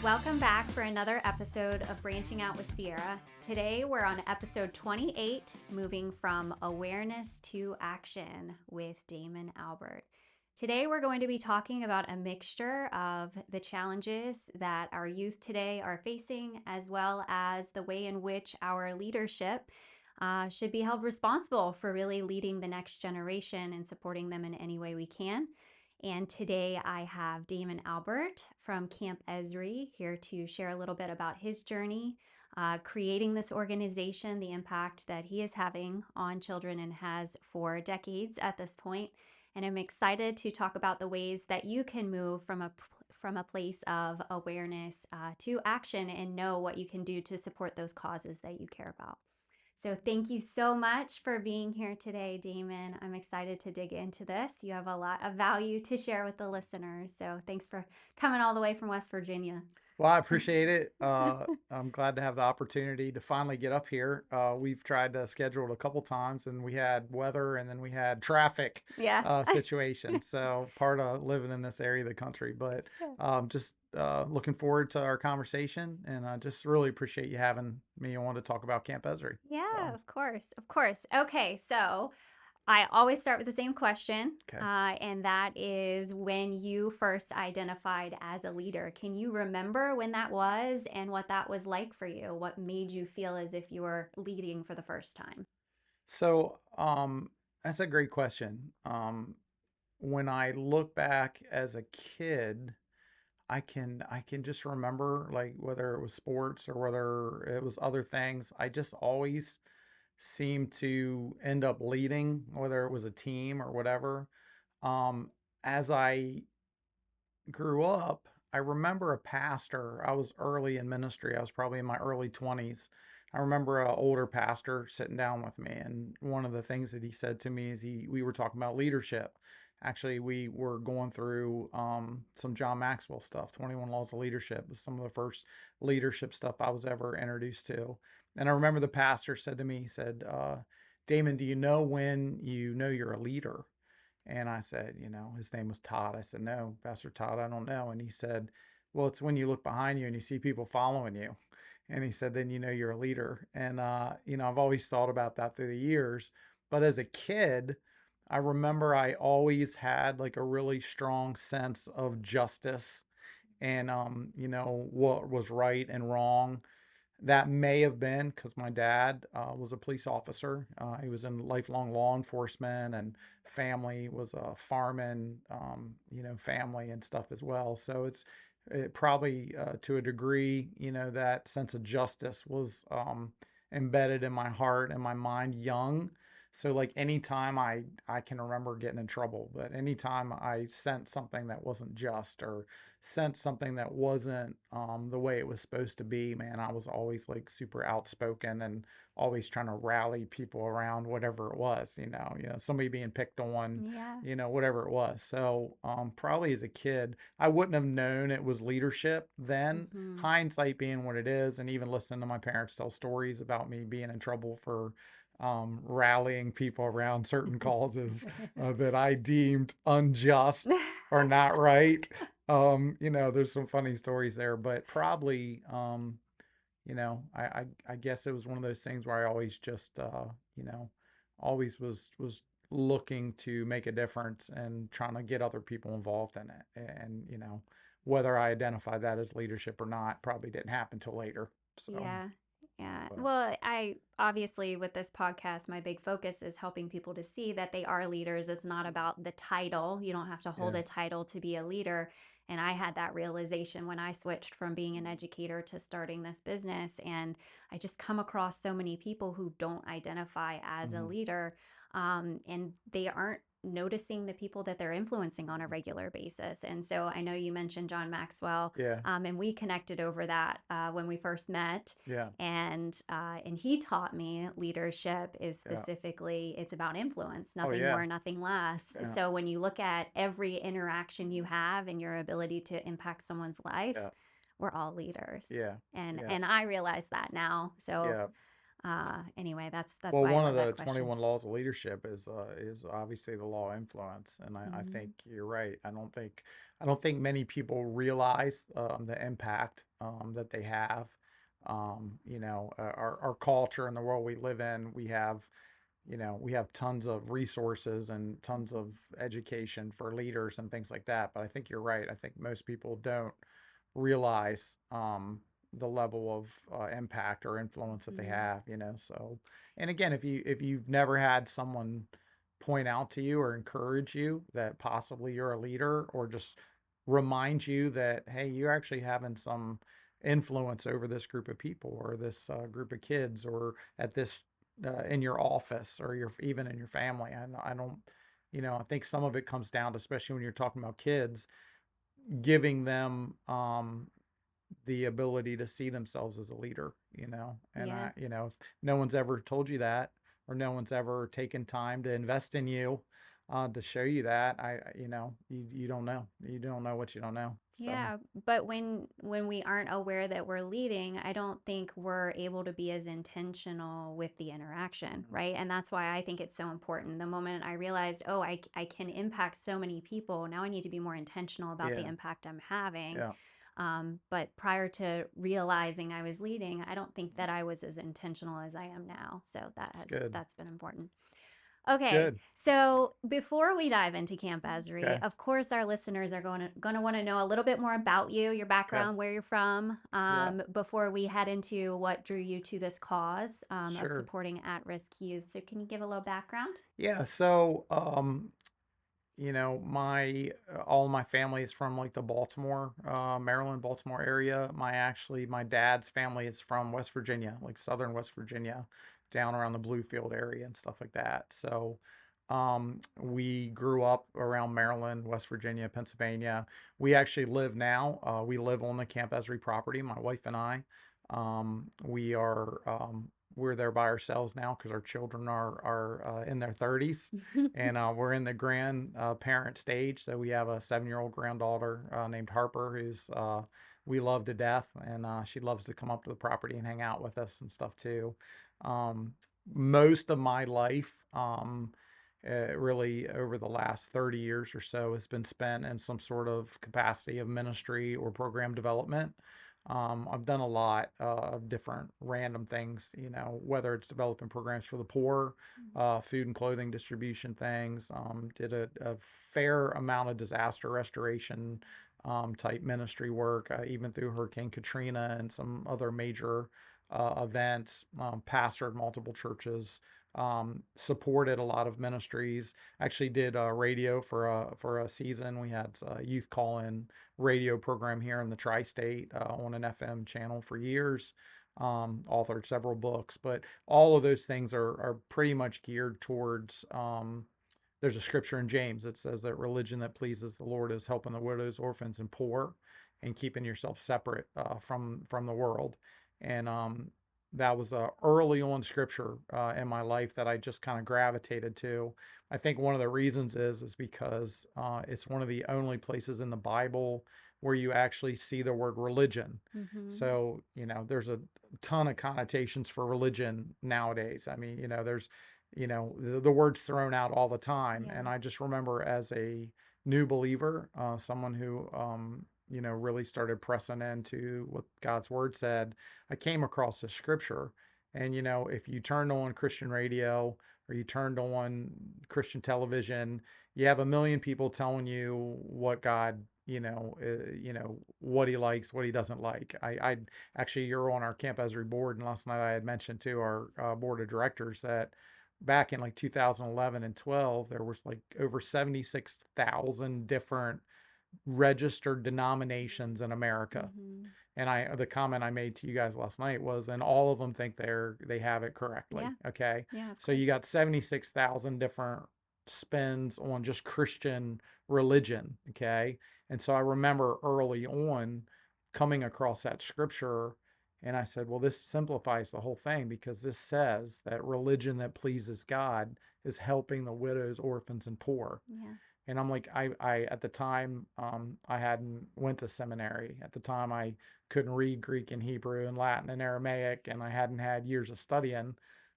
Welcome back for another episode of Branching Out with Sierra. Today we're on episode 28, moving from awareness to action with Damon Albert. Today we're going to be talking about a mixture of the challenges that our youth today are facing, as well as the way in which our leadership should be held responsible for really leading the next generation and supporting them in any way we can. And today I have Damon Albert from Camp Ezri here to share a little bit about his journey, creating this organization, the impact that he is having on children and has for decades at this point. And I'm excited to talk about the ways that you can move from a place of awareness to action and know what you can do to support those causes that you care about. So thank you so much for being here today, Damon. I'm excited to dig into this. You have a lot of value to share with the listeners. So thanks for coming all the way from West Virginia. Well, I appreciate it. I'm glad to have the opportunity to finally get up here. We've tried to schedule it a couple times, and we had weather, and then we had traffic Yeah. situation. So part of living in this area of the country, but just looking forward to our conversation, and I just really appreciate you having me on to talk about Camp Ezri. Yeah, So, of course. Of course. Okay, so I always start with the same question, okay. and that is when you first identified as a leader. Can you remember when that was and what that was like for you? What made you feel as if you were leading for the first time? So, that's a great question. When I look back as a kid, I can just remember, like, whether it was sports or whether it was other things, I just always seemed to end up leading, whether it was a team or whatever. As I grew up, I remember a pastor. I was early in ministry. I was probably in my early 20s. I remember an older pastor sitting down with me, and one of the things that he said to me is we were talking about leadership. Actually, we were going through some John Maxwell stuff, 21 Laws of Leadership, was some of the first leadership stuff I was ever introduced to. And I remember the pastor said to me, he said, Damon, do you know when you know you're a leader? And I said, his name was Todd. I said, no, Pastor Todd, I don't know. And he said, well, it's when you look behind you and you see people following you. And he said, then you know you're a leader. And, I've always thought about that through the years. But as a kid, I remember I always had like a really strong sense of justice and, what was right and wrong. That may have been because my dad was a police officer. He was in lifelong law enforcement, and family was a farming, family and stuff as well. So it probably to a degree, that sense of justice was embedded in my heart and my mind young. So like anytime I can remember getting in trouble, but anytime I sent something that wasn't just or sent something that wasn't the way it was supposed to be, man, I was always like super outspoken and always trying to rally people around whatever it was, somebody being picked on, Yeah. whatever it was. So probably as a kid, I wouldn't have known it was leadership then. Hmm. Hindsight being what it is, and even listening to my parents tell stories about me being in trouble for rallying people around certain causes that I deemed unjust or not right. There's some funny stories there, but probably, I guess it was one of those things where I always just, always was looking to make a difference and trying to get other people involved in it. And, whether I identify that as leadership or not probably didn't happen till later. So, Yeah. Yeah. but Well, I obviously, with this podcast, my big focus is helping people to see that they are leaders. It's not about the title. You don't have to hold yeah, a title to be a leader. And I had that realization when I switched from being an educator to starting this business. And I just come across so many people who don't identify as a mhm, leader, and they aren't noticing the people that they're influencing on a regular basis. And so I know you mentioned John Maxwell, yeah, and we connected over that when we first met. yeah, And he taught me leadership is yeah. specifically, it's about influence, Oh nothing yeah, more, nothing less. yeah, So when you look at every interaction you have and your ability to impact someone's life, yeah, we're all leaders. yeah, and yeah, and I realize that now. So yeah. Anyway, that's Well, why I one of love that the question. 21 laws of leadership is obviously the law of influence, and I think Hmm. you're right. I don't think many people realize the impact that they have. Our culture and the world we live in, we have tons of resources and tons of education for leaders and things like that. But I think you're right. I think most people don't realize the level of impact or influence that they Hmm. have. So, and again, if you've never had someone point out to you or encourage you that possibly you're a leader, or just remind you that, hey, you're actually having some influence over this group of people, or this group of kids, or at this in your office, or even in your family. I don't, I think some of it comes down to, especially when you're talking about kids, giving them the ability to see themselves as a leader, and Yeah. if no one's ever told you that, or no one's ever taken time to invest in you, to show you that, you don't know. You don't know what you don't know. So, Yeah, but when we aren't aware that we're leading, I don't think we're able to be as intentional with the interaction, mhm. right? And that's why I think it's so important. The moment I realized, oh, I can impact so many people, now I need to be more intentional about the Yeah, impact I'm having. yeah, But prior to realizing I was leading, I don't think that I was as intentional as I am now. So it's good. that's been important. It's Okay, good. so before we dive into Camp Ezri, Okay. of course, our listeners are going to want to know a little bit more about you, your Okay. background, where you're from, Yeah. before we head into what drew you to this cause of Sure. supporting at-risk youth. So, can you give a little background? Yeah. So, my all my family is from like the Baltimore, Maryland, Baltimore area. My dad's family is from West Virginia, like southern West Virginia, down around the Bluefield area and stuff like that. So, we grew up around Maryland, West Virginia, Pennsylvania. We actually live now. We live on the Camp Ezri property, my wife and I. We are we're there by ourselves now because our children are in their 30s, and we're in the grand parent stage. So we have a 7-year-old granddaughter named Harper, who's we love to death, and she loves to come up to the property and hang out with us and stuff too. Um, Most of my life, really over the last 30 years or so, has been spent in some sort of capacity of ministry or program development. I've done a lot of different random things, whether it's developing programs for the poor, food and clothing distribution things. Did a fair amount of disaster restoration type ministry work, even through Hurricane Katrina and some other major events. Pastored multiple churches, supported a lot of ministries. Actually, did radio for a season. We had a youth call-in radio program here in the tri-state on an FM channel for years. Authored several books, but all of those things are pretty much geared towards. There's a scripture in James that says that religion that pleases the Lord is helping the widows, orphans, and poor, and keeping yourself separate from the world. And that was a early on scripture in my life that I just kind of gravitated to. I think one of the reasons is because it's one of the only places in the Bible where you actually see the word religion. Mm-hmm. So, there's a ton of connotations for religion nowadays. I mean, there's, the word's thrown out all the time. Yeah. And I just remember as a new believer, someone who, really started pressing into what God's word said, I came across this scripture. And, if you turned on Christian radio or you turned on Christian television, you have a million people telling you what God, what he likes, what he doesn't like. I actually, you're on our Camp Ezri board, and last night I had mentioned to our board of directors that back in like 2011 and 12, there was like over 76,000 different registered denominations in America. Mm-hmm. And the comment I made to you guys last night was, and all of them think they have it correctly. Yeah. Okay. Yeah, of So you course. got 76,000 different spins on just Christian religion. Okay. And so I remember early on coming across that scripture, and I said, well, this simplifies the whole thing, because this says that religion that pleases God is helping the widows, orphans, and poor. Yeah. And I'm like, I at the time, I hadn't went to seminary. At the time, I couldn't read Greek and Hebrew and Latin and Aramaic, and I hadn't had years of studying.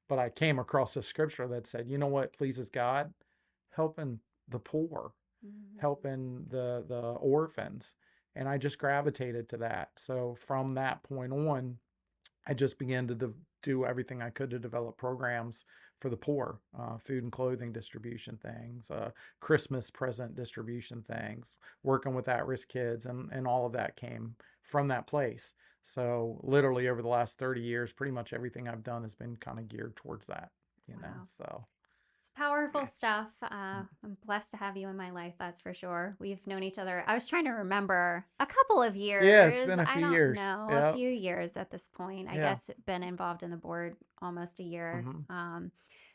But I came across a scripture that said, you know what pleases God? Helping the poor, Mhm. helping the orphans. And I just gravitated to that. So from that point on, I just began to do everything I could to develop programs for the poor, food and clothing distribution things, Christmas present distribution things, working with at-risk kids, and all of that came from that place. So literally over the last 30 years, pretty much everything I've done has been kind of geared towards that, you know. Wow. So It's powerful stuff. I'm blessed to have you in my life, that's for sure. We've known each other. I was trying to remember a couple of yeah, it's years. been a I few don't years. know, a Yeah, few years at this point. I yeah. guess been involved in the board almost a year. Hmm.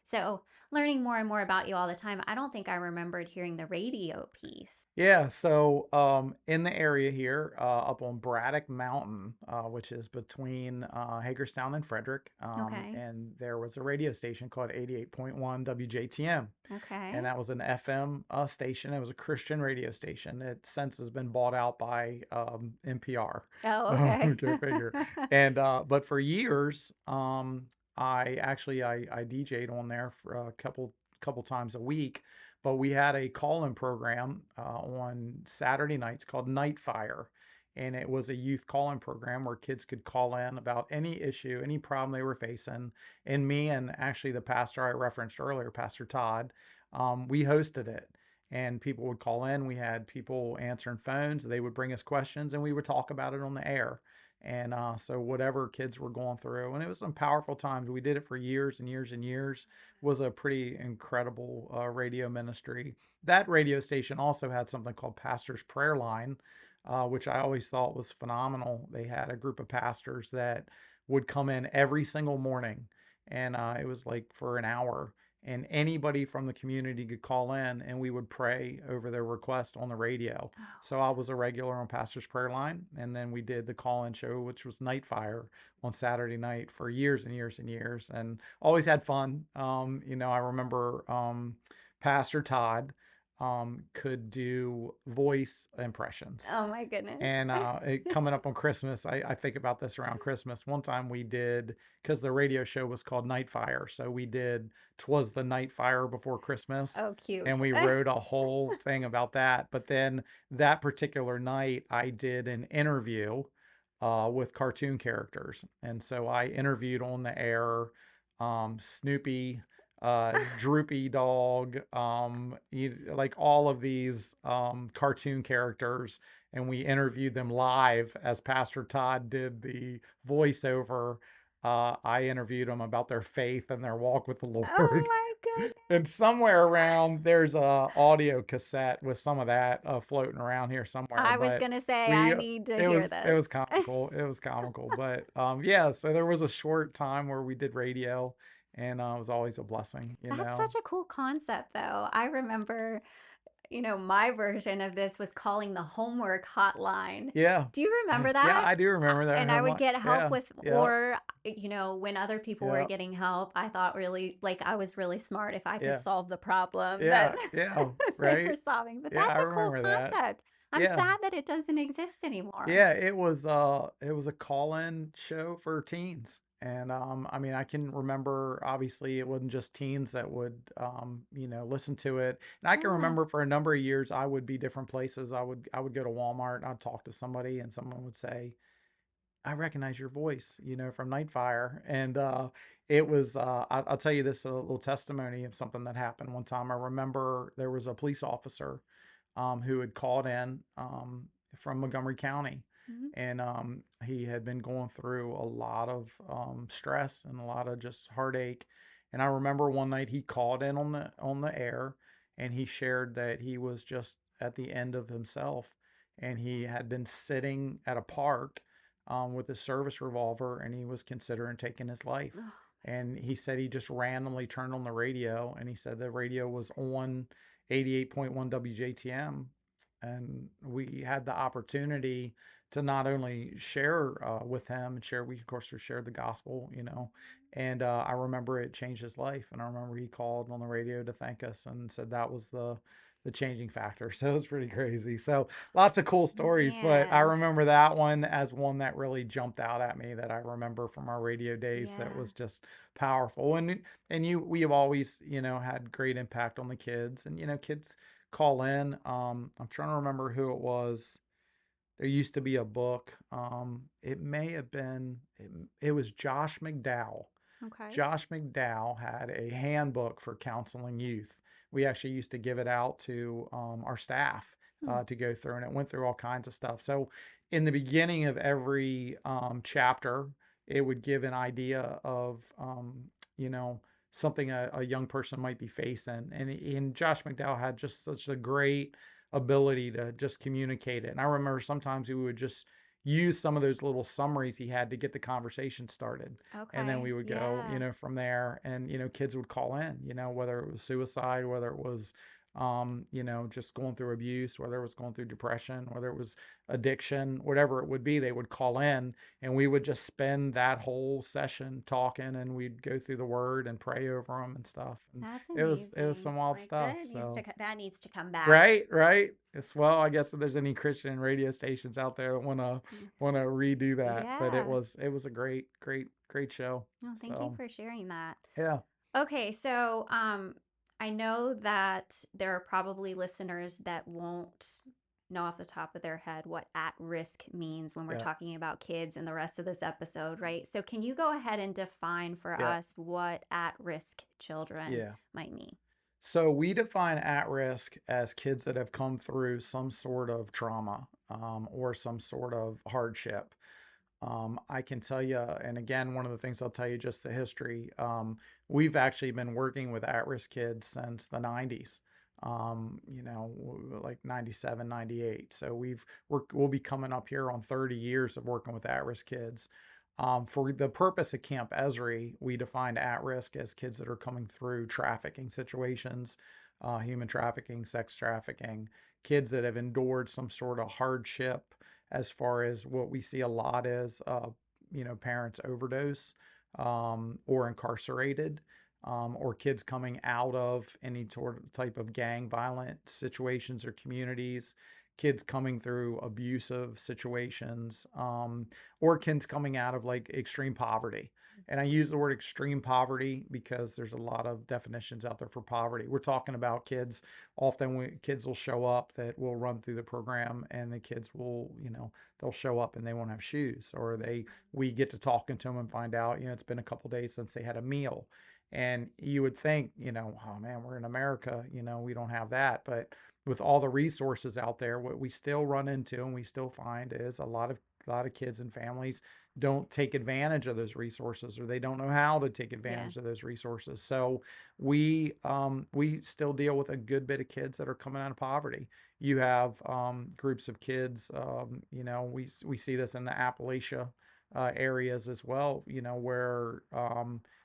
So learning more and more about you all the time. I don't think I remembered hearing the radio piece. Yeah, so in the area here, up on Braddock Mountain, which is between Hagerstown and Frederick, Okay. and there was a radio station called 88.1 WJTM, Okay. and that was an FM station. It was a Christian radio station. It since has been bought out by NPR. Oh, okay. Go figure. And but for years, I DJ'd on there for a couple times a week, but we had a call-in program on Saturday nights called Night Fire. And it was a youth call-in program where kids could call in about any issue, any problem they were facing. And me and actually the pastor I referenced earlier, Pastor Todd, we hosted it. And people would call in. We had people answering phones. They would bring us questions, and we would talk about it on the air. And so whatever kids were going through, and it was some powerful times. We did it for years and years and years. Was a pretty incredible radio ministry. That radio station also had something called Pastor's Prayer Line, which I always thought was phenomenal. They had a group of pastors that would come in every single morning, and it was like for an hour. And anybody from the community could call in, and we would pray over their request on the radio. So I was a regular on Pastor's Prayer Line, and then we did the call-in show, which was Night Fire on Saturday night for years and years and years, and always had fun. I remember Pastor Todd could do voice impressions. Oh my goodness. And coming up on Christmas, I think about this around Christmas. One time we did, because the radio show was called Night Fire. So we did "'Twas the Night Fire Before Christmas." Oh, And cute. we wrote a whole thing about that. But then that particular night, I did an interview with cartoon characters. And so I interviewed on the air Snoopy, Droopy Dog, like all of these cartoon characters, and we interviewed them live as Pastor Todd did the voiceover. I interviewed them about their faith and their walk with the Oh Lord. my goodness. And somewhere around there's a audio cassette with some of that floating around here somewhere. I was But gonna say I we need to it hear was it this. was comical. It was comical. But yeah, so there was a short time where we did radio, and it was always a blessing, you That's know. such a cool concept, though. I remember, my version of this was calling the homework hotline. Yeah. Do you remember Yeah, that? I do remember that And I home would life. get help Yeah. with, Yeah. or, when other people were Yeah. getting help, I thought really, like, I was really smart if I could Yeah. solve the problem that Yeah. Yeah. they were Right. solving. But Yeah, that's I a cool remember that. concept. I'm Yeah. sad that it doesn't exist anymore. Yeah, it was a call-in show for teens. And I mean, I can remember obviously it wasn't just teens that would listen to it. And I can Yeah. remember for a number of years I would be different places. I would go to Walmart and I'd talk to somebody and someone would say, "I recognize your voice, from Nightfire." And it was I'll tell you this a little testimony of something that happened one time. I remember there was a police officer who had called in from Montgomery County. Mhm. And he had been going through a lot of stress and a lot of just heartache. And I remember one night he called in on the air, and he shared that he was just at the end of himself, and he had been sitting at a park with a service revolver, and he was considering taking his life. Oh, And he said he just randomly turned on the radio, and he said the radio was on 88.1 WJTM. And we had the opportunity to not only share with him and share, we of course shared the gospel, and I remember it changed his life. And I remember he called on the radio to thank us and said that was the changing factor. So it's pretty crazy. So lots of cool stories, but I Man. remember that one as one that really jumped out at me that I remember from our radio days that Yeah. was just powerful. And we have always, had great impact on the kids, and kids call in. I'm trying to remember who it was. There used to be a book. It may have been, it was Josh McDowell. Okay. Josh McDowell had a handbook for counseling youth. We actually used to give it out to our staff Hmm. to go through, and it went through all kinds of stuff. So, in the beginning of every chapter, it would give an idea of, you know, something a young person might be facing. And Josh McDowell had just such a great ability to just communicate it. And I remember sometimes we would just use some of those little summaries he had to get the conversation started, and then Okay. we would go, Yeah. from there. And kids would call in, whether it was suicide, whether it was just going through abuse, whether it was going through depression, whether it was addiction, whatever it would be, they would call in, and we would just spend that whole session talking, and we'd go through the word and pray over them and stuff. And That's it was amazing. some wild Like stuff. So that needs to come back. right, right. It's, well, I guess if there's any Christian radio stations out there that wanna redo that, but it Yeah. was it was a great, great, great show. No, thank you So for sharing that. yeah, Okay, so I know that there are probably listeners that won't know off the top of their head what at risk means when we're yeah, talking about kids in the rest of this episode, right? So can you go ahead and define for yeah, us what at risk children yeah. might mean? So we define at risk as kids that have come through some sort of trauma, or some sort of hardship. I can tell you, and again, one of the things I'll tell you, just the history. We've actually been working with at-risk kids since the 90s, like 97, 98. So we'll be coming up here on 30 years of working with at-risk kids. For the purpose of Camp Ezri, we defined at-risk as kids that are coming through trafficking situations, human trafficking, sex trafficking, kids that have endured some sort of hardship, as far as what we see a lot is, parents overdose, or incarcerated, or kids coming out of any sort of type of gang violent situations or communities, kids coming through abusive situations, or kids coming out of like extreme poverty. And I use the word extreme poverty because there's a lot of definitions out there for poverty. We're talking about kids. Often kids will show up that will run through the program, and the kids will, they'll show up and they won't have shoes, or we get to talking to them and find out, it's been a couple days since they had a meal. And you would think, oh man, we're in America, we don't have that. But with all the resources out there, what we still run into and we still find is a lot of kids and families don't take advantage of those resources, or they don't know how to take Yeah. advantage of those resources. So we still deal with a good bit of kids that are coming out of poverty. You have groups of kids, we see this in the Appalachia areas as well, where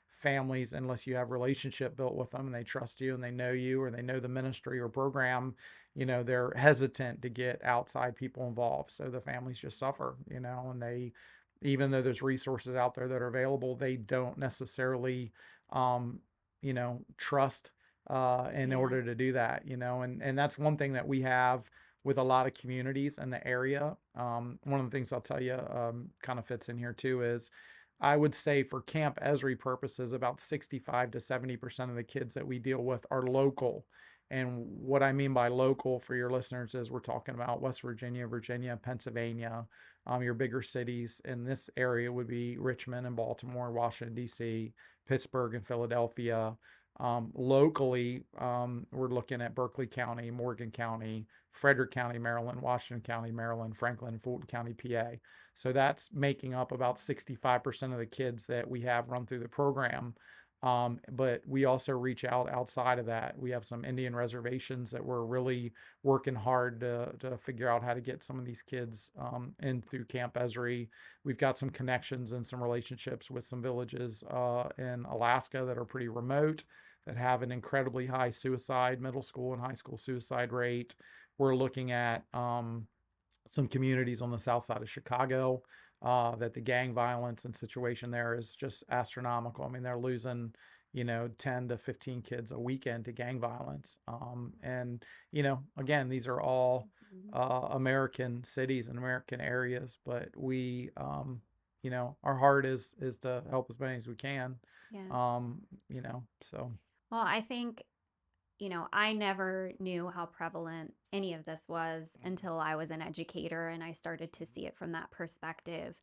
families, unless you have relationship built with them and they trust you and they know you, or they know the ministry or program, they're hesitant to get outside people involved. So the families just suffer, and they, even though there's resources out there that are available, they don't necessarily, trust in Yeah. order to do that, and that's one thing that we have with a lot of communities in the area. One of the things I'll tell you, kind of fits in here too, is I would say for Camp Esri purposes, about 65 to 70% of the kids that we deal with are local. And what I mean by local for your listeners is we're talking about West Virginia, Virginia, Pennsylvania, your bigger cities in this area would be Richmond and Baltimore, Washington, D.C., Pittsburgh and Philadelphia. Locally, we're looking at Berkeley County, Morgan County, Frederick County, Maryland, Washington County, Maryland, Franklin and Fulton County, PA. So that's making up about 65% of the kids that we have run through the program. But we also reach out outside of that. We have some Indian reservations that we're really working hard to figure out how to get some of these kids in through Camp Ezri. We've got some connections and some relationships with some villages in Alaska that are pretty remote, that have an incredibly high middle school and high school suicide rate. We're looking at some communities on the south side of Chicago, that the gang violence and situation there is just astronomical. I mean, they're losing, 10 to 15 kids a weekend to gang violence. And, again, these are all Mhm. American cities and American areas, but our heart is to help as many as we can. Yeah. So. Well, I think, I never knew how prevalent any of this was until I was an educator and I started to see it from that perspective.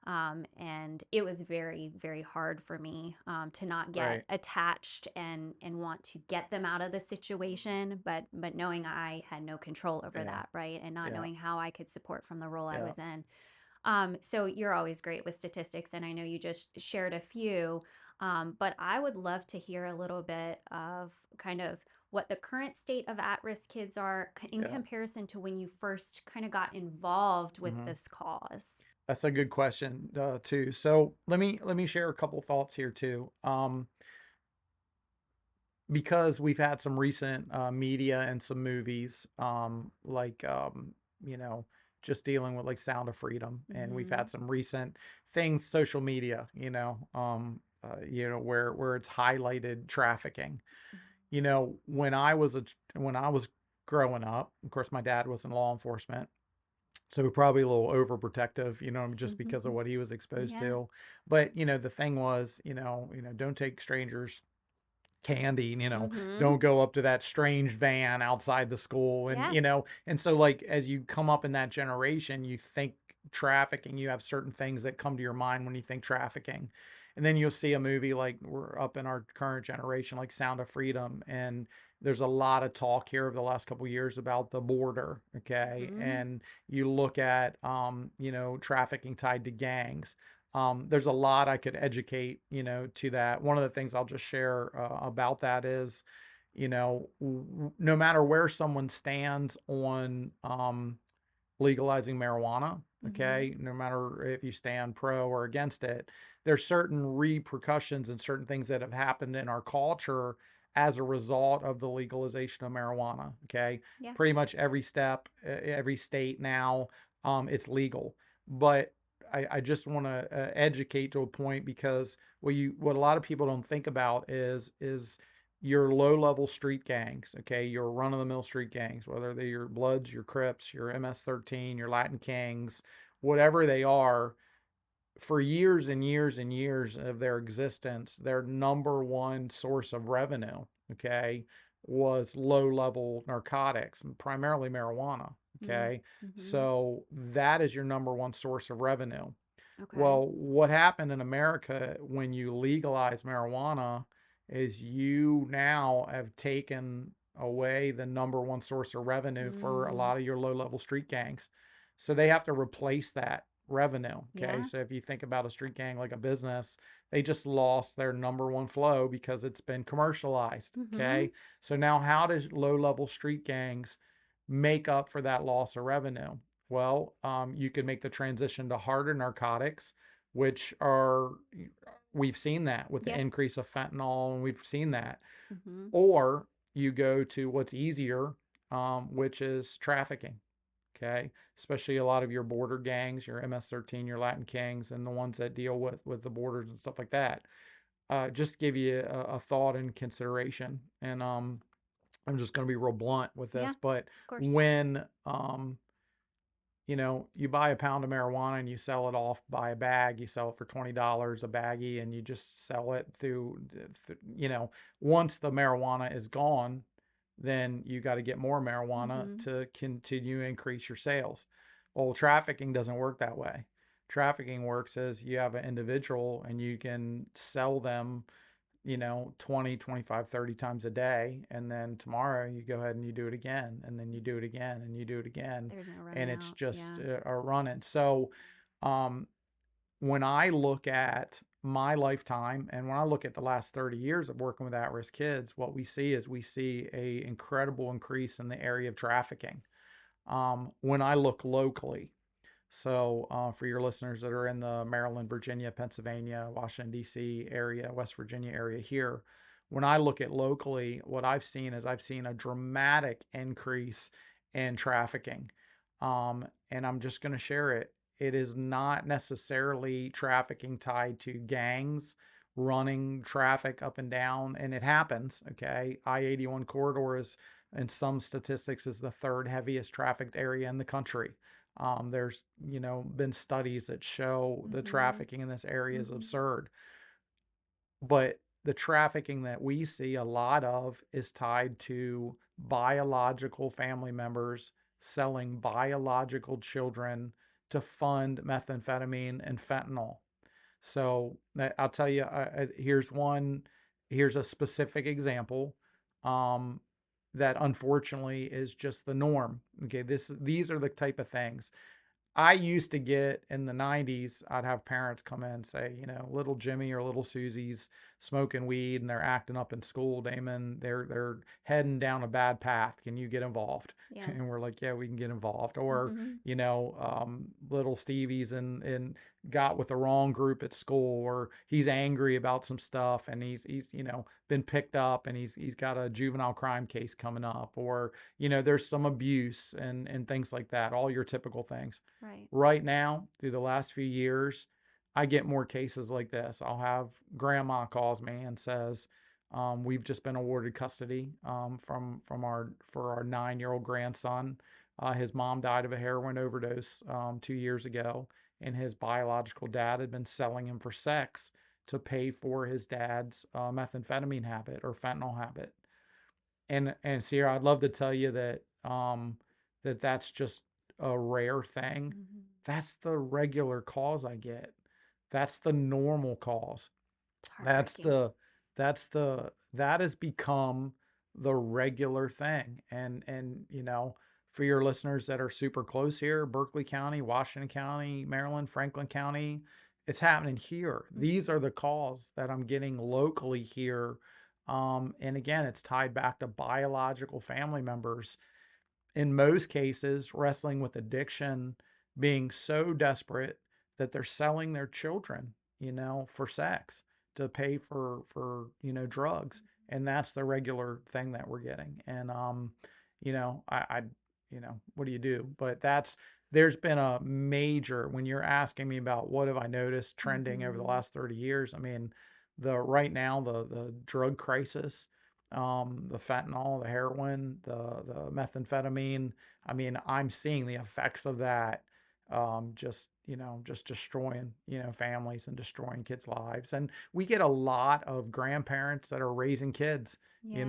And it was very, very hard for me to not get Right. attached and want to get them out of the situation, but knowing I had no control over Yeah. that, right, and not Yeah. knowing how I could support from the role I Yeah. was in. So you're always great with statistics, and I know you just shared a few, but I would love to hear a little bit of kind of what the current state of at-risk kids are in Yeah. comparison to when you first kind of got involved with hmm this cause. That's a good question, too. So let me share a couple thoughts here too. Because we've had some recent media and some movies, like you know, just dealing with like Sound of Freedom, and we've Mm-hmm. had some recent things, social media, where it's highlighted trafficking. When I was growing up, of course, my dad was in law enforcement, so probably a little overprotective, just because of Mm-hmm. what he was exposed Yeah. to. But the thing was, don't take strangers candy, Mm-hmm. don't go up to that strange van outside the school. And Yeah. and so, like, as you come up in that generation, you think trafficking, you have certain things that come to your mind when you think trafficking. And then you'll see a movie like we're up in our current generation, like Sound of Freedom, and there's a lot of talk here over the last couple of years about the border. Okay. Mm-hmm. And you look at trafficking tied to gangs. There's a lot I could educate, to that. One of the things I'll just share about that is, no matter where someone stands on legalizing marijuana, Mm-hmm. okay, no matter if you stand pro or against it, there's certain repercussions and certain things that have happened in our culture as a result of the legalization of marijuana. Okay, Yeah. pretty much every step, every state now, it's legal. But I just want to educate to a point, because what a lot of people don't think about is your low level street gangs, okay, your run of the mill street gangs, whether they're your Bloods, your Crips, your MS-13, your Latin Kings, whatever they are, for years and years and years of their existence, their number one source of revenue, okay, was low level narcotics, primarily marijuana. Okay. Mm-hmm. So that is your number one source of revenue. Okay. Well, what happened in America when you legalize marijuana is you now have taken away the number one source of revenue for a Mm. lot of your low level street gangs. So they have to replace that revenue. Okay. Yeah. So if you think about a street gang like a business, they just lost their number one flow because it's been commercialized. Mm-hmm. Okay. So now, how does low level street gangs make up for that loss of revenue? Well, you can make the transition to harder narcotics, which are, we've seen that with the Yep. increase of fentanyl, and we've seen that. Mm-hmm. Or you go to what's easier, which is trafficking. Okay, especially a lot of your border gangs, your MS-13, your Latin Kings, and the ones that deal with the borders and stuff like that. Just give you a thought and consideration. And I'm just going to be real blunt with Yeah. this, but Of course. when you buy a pound of marijuana and you sell it off by a bag, you sell it for $20 a baggie, and you just sell it once the marijuana is gone, then you got to get more marijuana Mm-hmm. to continue to increase your sales. Well, trafficking doesn't work that way. Trafficking works as you have an individual and you can sell them 20, 25, 30 times a day. And then tomorrow you go ahead and you do it again. And then you do it again and you do it again. There's no And running it's out. just Yeah. a running. So, um, when I look at my lifetime and when I look at the last 30 years of working with at-risk kids, what we see a incredible increase in the area of trafficking. When I look locally, so, for your listeners that are in the Maryland, Virginia, Pennsylvania, Washington, D.C. area, West Virginia area here, when I look at locally, what I've seen is I've seen a dramatic increase in trafficking. And I'm just going to share it. It is not necessarily trafficking tied to gangs running traffic up and down, and it happens. Okay, I-81 corridor is, in some statistics, is the third heaviest trafficked area in the country. There's been studies that show the Mm-hmm. trafficking in this area is Mm-hmm. absurd, but the trafficking that we see a lot of is tied to biological family members selling biological children to fund methamphetamine and fentanyl. So I'll tell you, here's a specific example um, that unfortunately is just the norm. Okay, these are the type of things. I used to get in the 90s, I'd have parents come in and say, little Jimmy or little Susie's smoking weed and they're acting up in school, Damon. They're heading down a bad path. Can you get involved? Yeah. And we're like, yeah, we can get involved. Or, Mm-hmm. little Stevie's and got with the wrong group at school, or he's angry about some stuff and he's been picked up and he's got a juvenile crime case coming up, or there's some abuse and things like that, all your typical things. Right. Right now, through the last few years, I get more cases like this. I'll have grandma calls me and says, we've just been awarded custody for our 9-year-old grandson. His mom died of a heroin overdose 2 years ago, and his biological dad had been selling him for sex to pay for his dad's methamphetamine habit or fentanyl habit. And Sierra, I'd love to tell you that that's just a rare thing. Mm-hmm. That's the regular calls I get. That's the normal calls. It's That's heartbreaking. the that has become the regular thing. And for your listeners that are super close here, Berkeley County, Washington County, Maryland, Franklin County, it's happening here. These Mm-hmm. are the calls that I'm getting locally here. And again, it's tied back to biological family members, in most cases, wrestling with addiction, being so desperate that they're selling their children, for sex to pay for drugs. And that's the regular thing that we're getting. And I what do you do? But there's been a major, when you're asking me about what have I noticed trending over the Mm-hmm. last 30 years, I mean, right now the drug crisis, the fentanyl, the heroin, the methamphetamine. I mean, I'm seeing the effects of that, just destroying, families and destroying kids' lives. And we get a lot of grandparents that are raising kids, Yeah.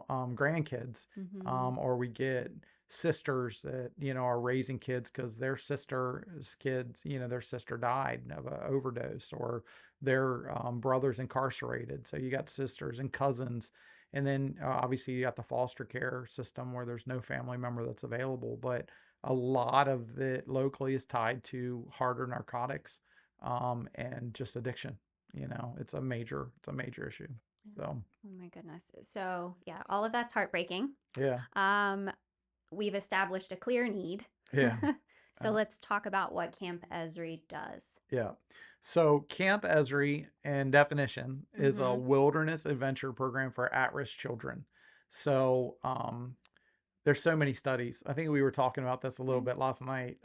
grandkids, Mm-hmm. or we get sisters that, are raising kids because their sister's kids, their sister died of an overdose, or their brother's incarcerated. So you got sisters and cousins. And then obviously you got the foster care system where there's no family member that's available. But a lot of it locally is tied to harder narcotics, and just addiction. It's a major issue. Yeah. So Oh my goodness. So yeah, all of that's heartbreaking. yeah, Um, we've established a clear need. yeah. So let's talk about what Camp Ezri does. Yeah. So Camp Ezri, in definition, is a Mm-hmm. wilderness adventure program for at-risk children. So there's so many studies. I think we were talking about this a little Okay. bit last night.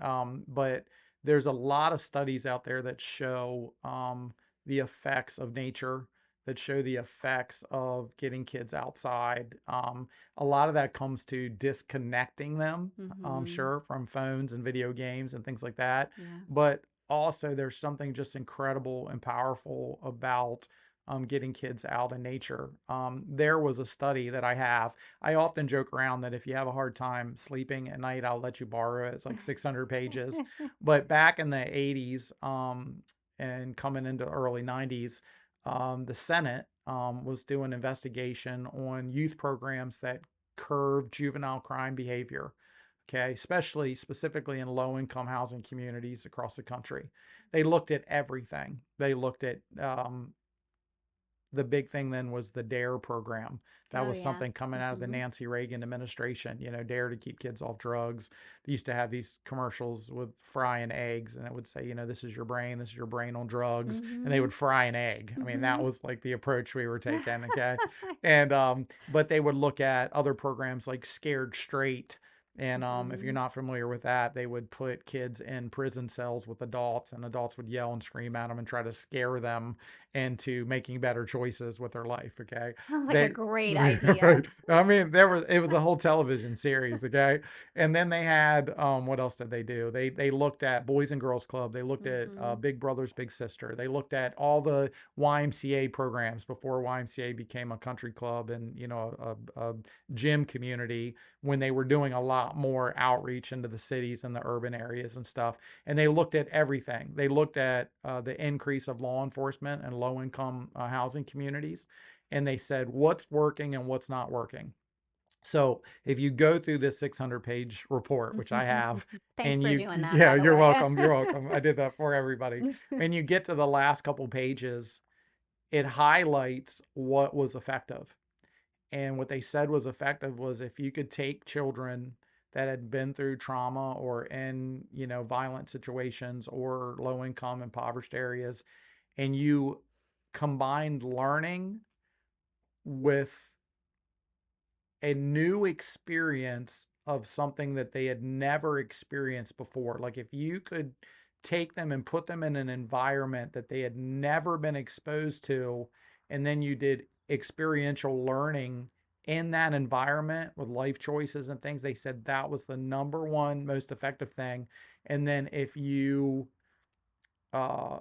But there's a lot of studies out there that show the effects of nature, that show the effects of getting kids outside. A lot of that comes to disconnecting them, I'm Mm-hmm. sure, from phones and video games and things like that. Yeah. But also, there's something just incredible and powerful about getting kids out in nature. There was a study that I have. I often joke around that if you have a hard time sleeping at night, I'll let you borrow it. It's like 600 pages. But back in the 80s, and coming into the early 90s, the Senate was doing an investigation on youth programs that curb juvenile crime behavior. Okay, especially specifically in low income housing communities across the country. They looked at everything. They looked at the big thing then was the DARE program. That Oh was yeah. something coming out of the Mm-hmm. Nancy Reagan administration, DARE to keep kids off drugs. They used to have these commercials with frying eggs, and it would say, this is your brain on drugs, and they Mm-hmm. would fry an egg. I mean, that Mm-hmm. was like the approach we were taking, okay? And but they would look at other programs like Scared Straight, And if you're Mhm. not familiar with that, they would put kids in prison cells with adults, and adults would yell and scream at them and try to scare them into making better choices with their life. Okay, Sounds like a they great idea. right. I mean, it was a whole television series. Okay, and then they had what else did they do? They looked at Boys and Girls Club. They looked at Mhm. Big Brothers Big Sister. They looked at all the YMCA programs before YMCA became a country club and a gym community, when they were doing a lot more outreach into the cities and the urban areas and stuff. And they looked at everything. They looked at the increase of law enforcement and low income housing communities. And they said what's working and what's not working. So if you go through this 600-page report, which I have, Thanks and for doing that, yeah, by the you're way. welcome. You're welcome. I did that for everybody. And you get to the last couple pages, it highlights what was effective. And what they said was effective was if you could take children that had been through trauma or in, violent situations or low income, impoverished areas, and you combined learning with a new experience of something that they had never experienced before. Like if you could take them and put them in an environment that they had never been exposed to, and then you did experiential learning in that environment with life choices and things, they said that was the number one most effective thing. And then if you uh,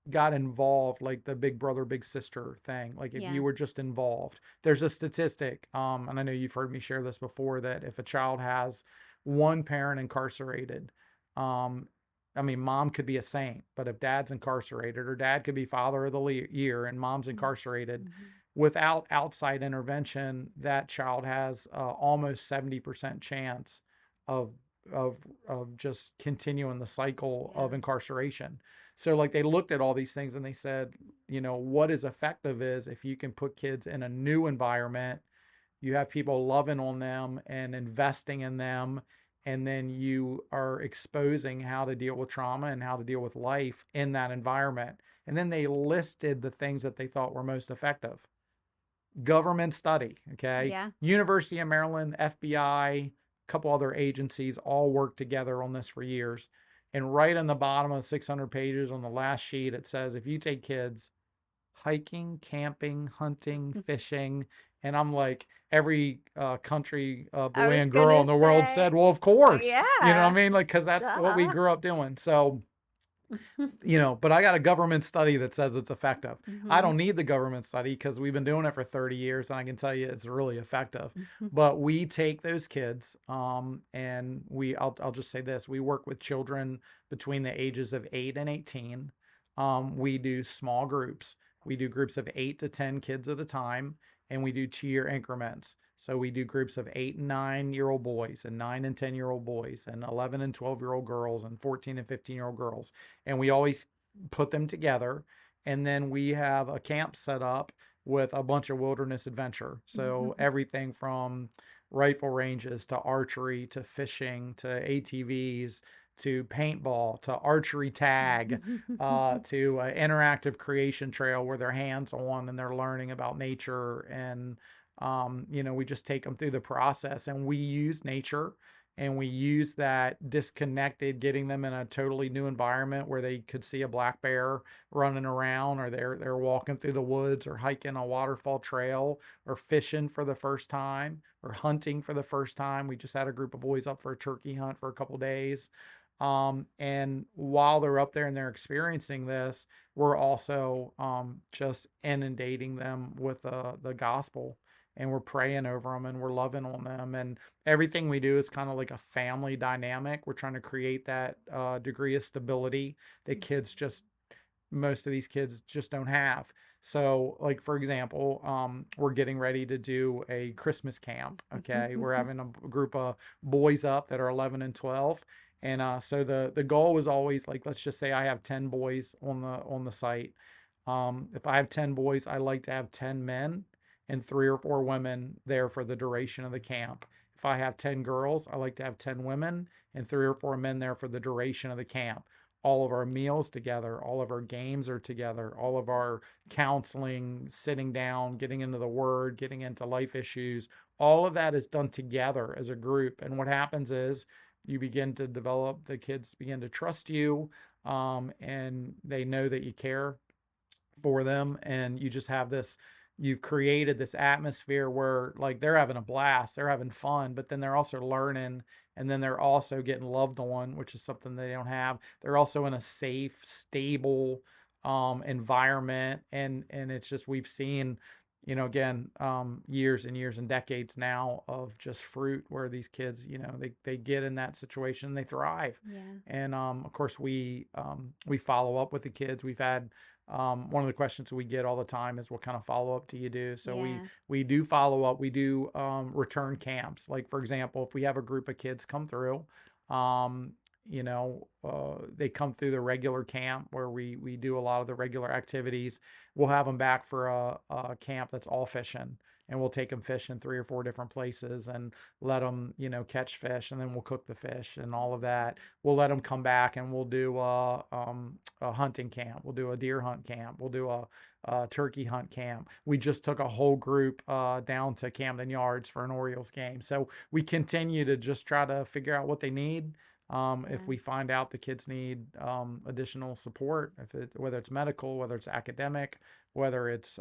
got involved, like the big brother big sister thing, like if Yeah. you were just involved, there's a statistic, and I know you've heard me share this before, that if a child has one parent incarcerated, um I mean, mom could be a saint, but if dad's incarcerated, or dad could be father of the year and mom's incarcerated, Mhm. without outside intervention, that child has almost 70% chance of of just continuing the cycle of Yeah. incarceration. So like they looked at all these things and they said, what is effective is if you can put kids in a new environment, you have people loving on them and investing in them, and then you are exposing how to deal with trauma and how to deal with life in that environment. And then they listed the things that they thought were most effective. Government study, okay? Yeah. University of Maryland, FBI, a couple other agencies all worked together on this for years. And right on the bottom of 600 pages on the last sheet, it says if you take kids hiking, camping, hunting, fishing, and I'm like, every country I boy was and girl gonna in the world say, said, well, of course, you know what I yeah, mean? Like, because that's what we duh. grew up doing. So but I got a government study that says it's effective. I Mhm. don't need the government study because we've been doing it for 30 years and I can tell you it's really effective. Mhm. But we take those kids, and I'll just say this, we work with children between the ages of 8 and 18. We do small groups. We do groups of 8 to 10 kids at a time, and we do 2-year increments. So we do groups of 8 and 9-year-old boys, and 9 and 10-year-old boys, and 11 and 12-year-old girls, and 14 and 15-year-old girls. And we always put them together. And then we have a camp set up with a bunch of wilderness adventure. So everything from rifle ranges to archery to fishing to ATVs to paintball to archery tag, to interactive creation trail where they're hands on and they're learning about nature. And we just take them through the process, and we use nature, and we use that disconnected, getting them in a totally new environment where they could see a black bear running around, or they're walking through the woods, or hiking a waterfall trail, or fishing for the first time, or hunting for the first time. We just had a group of boys up for a turkey hunt for a couple days. And while they're up there and they're experiencing this, we're also just inundating them with the gospel, and we're praying over them, and we're loving on them. And everything we do is kind of like a family dynamic. We're trying to create that degree of stability that most of these kids just don't have. So, like, for example, we're getting ready to do a Christmas camp. Okay, we're having a group of boys up that are 11 and 12. And so the goal was always, like, let's just say I have 10 boys on the site. If I have 10 boys, I like to have 10 men and 3 or 4 women there for the duration of the camp. If I have 10 girls, I like to have 10 women and 3 or 4 men there for the duration of the camp. all of our meals together, all of our games are together, all of our counseling, sitting down, getting into the word, getting into life issues, all of that is done together as a group. And what happens is you begin to develop, the kids begin to trust you, and they know that you care for them, and you just have this, you've created this atmosphere where like they're having a blast, they're having fun, but then they're also learning, and then they're also getting loved on, which is something they don't have. They're also in a safe, stable environment, and it's just, we've seen, again, years and years and decades now of just fruit where these kids, they get in that situation, they thrive. Yeah. And of course we follow up with the kids. We've had, one of the questions we get all the time is, what kind of follow up do you do? So Yeah. we do follow up. We do return camps. Like, for example, if we have a group of kids come through, um, they come through the regular camp where we do a lot of the regular activities. We'll have them back for a camp that's all fishing, and we'll take them fishing 3 or 4 different places and let them, catch fish, and then we'll cook the fish and all of that. We'll let them come back, and we'll do a hunting camp. We'll do a deer hunt camp. We'll do a turkey hunt camp. We just took a whole group down to Camden Yards for an Orioles game. So we continue to just try to figure out what they need. If we find out the kids need additional support, whether it's medical, whether it's academic, whether it's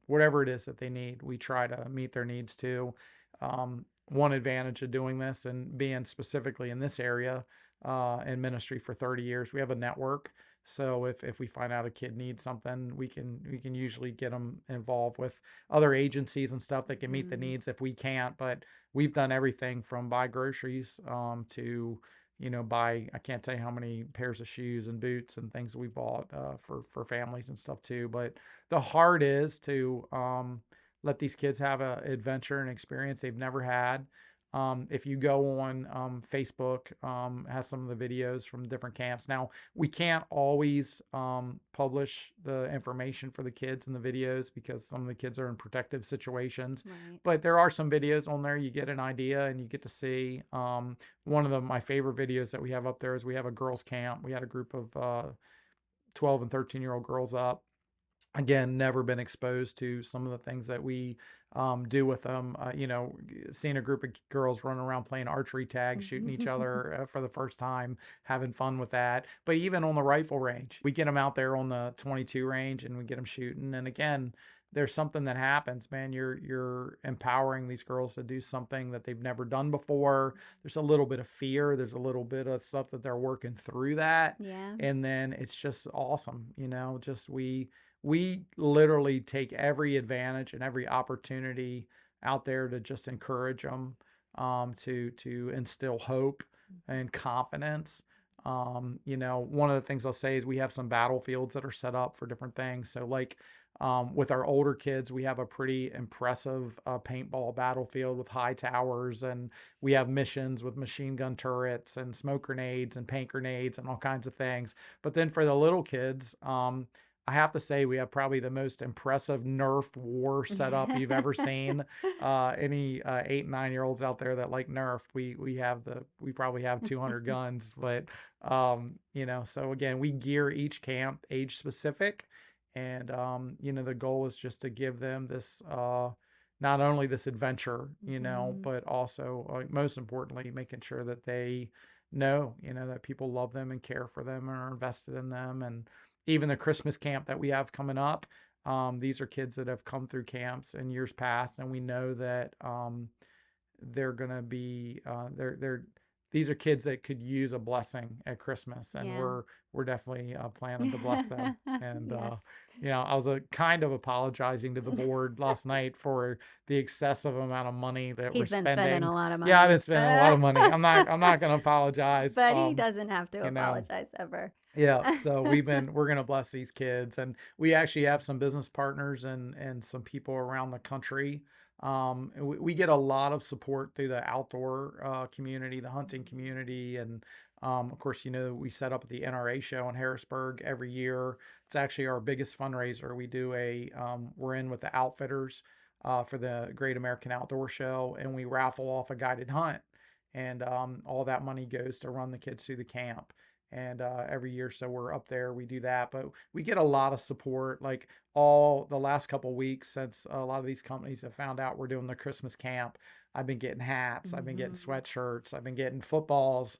whatever it is that they need, we try to meet their needs too. One advantage of doing this and being specifically in this area in ministry for 30 years, we have a network. So if we find out a kid needs something, we can usually get them involved with other agencies and stuff that can meet the needs if we can't. But we've done everything from buy groceries to buy, I can't tell you how many pairs of shoes and boots and things we bought for families and stuff too. But the heart is to let these kids have an adventure and experience they've never had. If you go on Facebook, has some of the videos from different camps. Now, we can't always publish the information for the kids in the videos because some of the kids are in protective situations. Right. But there are some videos on there. You get an idea and you get to see. One of my favorite videos that we have up there is we have a girls' camp. We had a group of 12 and 13-year-old girls up. Again, never been exposed to some of the things that we do with them. Seeing a group of girls running around playing archery tag, shooting each other for the first time, having fun with that. But even on the rifle range, we get them out there on the 22 range and we get them shooting. And again, there's something that happens, man. You're empowering these girls to do something that they've never done before. There's a little bit of fear. There's a little bit of stuff that they're working through that. Yeah. And then it's just awesome. Just we literally take every advantage and every opportunity out there to just encourage them, to instill hope and confidence. One of the things I'll say is we have some battlefields that are set up for different things. So like with our older kids, we have a pretty impressive paintball battlefield with high towers, and we have missions with machine gun turrets and smoke grenades and paint grenades and all kinds of things. But then for the little kids, I have to say we have probably the most impressive Nerf war setup you've ever seen. Any 8 and 9-year-olds out there that like Nerf, we probably have 200 guns. But so again, we gear each camp age specific, and the goal is just to give them this not only this adventure, but also most importantly making sure that they know that people love them and care for them and are invested in them. And even the Christmas camp that we have coming up, these are kids that have come through camps in years past, and we know that they're going to be these are kids that could use a blessing at Christmas, and Yeah. we're definitely planning to bless them. And Yes. I was kind of apologizing to the board last night for the excessive amount of money that we're He's been spending spending. a lot of Yeah, I've money. been spending a lot of money. I'm not going to apologize. But he doesn't have to you know, apologize ever. yeah, so we're going to bless these kids, and we actually have some business partners and some people around the country. And we get a lot of support through the outdoor community, the hunting community, and of course, we set up the NRA show in Harrisburg every year. It's actually our biggest fundraiser. We do we're in with the outfitters for the Great American Outdoor Show, and we raffle off a guided hunt, and all that money goes to run the kids through the camp. And every year, so we're up there, we do that, but we get a lot of support. Like all the last couple weeks, since a lot of these companies have found out we're doing the Christmas camp, I've been getting hats, I've been getting Mm-hmm. sweatshirts, I've been getting footballs,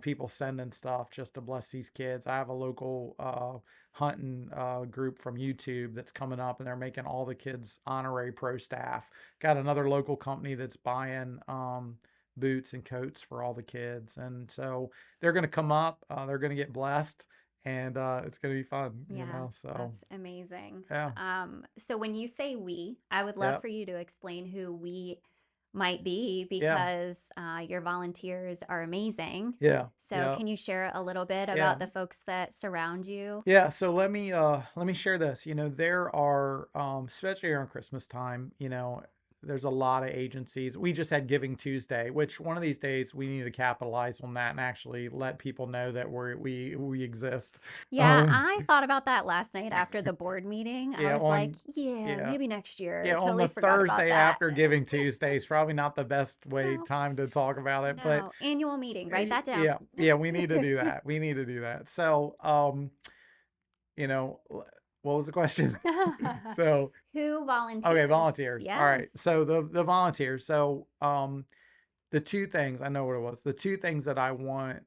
people sending stuff just to bless these kids. I have a local hunting group from YouTube that's coming up, and they're making all the kids honorary pro staff. Got another local company that's buying boots and coats for all the kids, and so they're going to come up, they're going to get blessed, and it's going to be fun, Yeah, so that's amazing. yeah. So when you say we, I would love Yep. for you to explain who we might be Yeah. because your volunteers are amazing. Yeah. So Yeah. can you share a little bit Yeah. about the folks that surround you? Yeah, so let me share this. There are especially around Christmas time, there's a lot of agencies. We just had Giving Tuesday, which one of these days we need to capitalize on that and actually let people know that we exist. Yeah, Um I thought about that last night after the board meeting. I yeah, was like, on yeah, yeah. maybe next year. Yeah, on Totally the forgot about Thursday that. after Giving Tuesday is probably not the best No, time to talk about it, but no. Annual meeting, write that down. yeah, yeah, we need to do that. We need to do that. So, you know, what was the question? So, Who okay, volunteers? volunteers. All right. Yes. So the volunteers. So, the two things, I know what it was. The two things that I want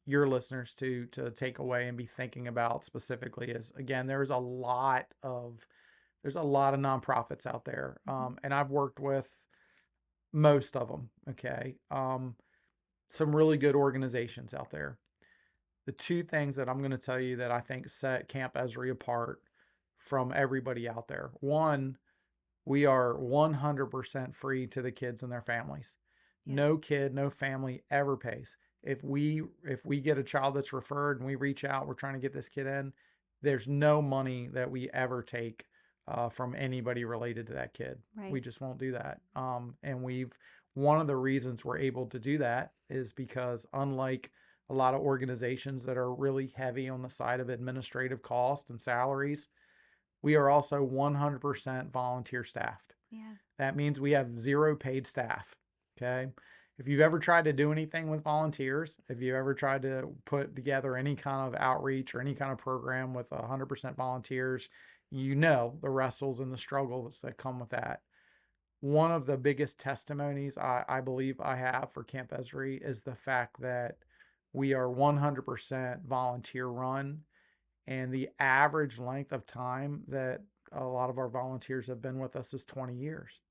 your listeners to take away and be thinking about specifically is, again, there's a lot of nonprofits out there. Mhm. And I've worked with most of them. Okay. Some really good organizations out there. The two things that I'm going to tell you that I think set Camp Ezri apart from everybody out there. One, we are 100% free to the kids and their families. Yeah. No kid, no family ever pays. If we get a child that's referred and we reach out, we're trying to get this kid in, there's no money that we ever take from anybody related to that kid. We Right. just won't do that. And one of the reasons we're able to do that is because, unlike a lot of organizations that are really heavy on the side of administrative cost and salaries, we are also 100% volunteer staffed. Yeah. That means we have zero paid staff. Okay. If you've ever tried to do anything with volunteers, if you ever tried to put together any kind of outreach or any kind of program with 100% volunteers, the wrestles and the struggles that come with that. One of the biggest testimonies I believe I have for Camp Esri is the fact that we are 100% volunteer run, and the average length of time that a lot of our volunteers have been with us is 20 years.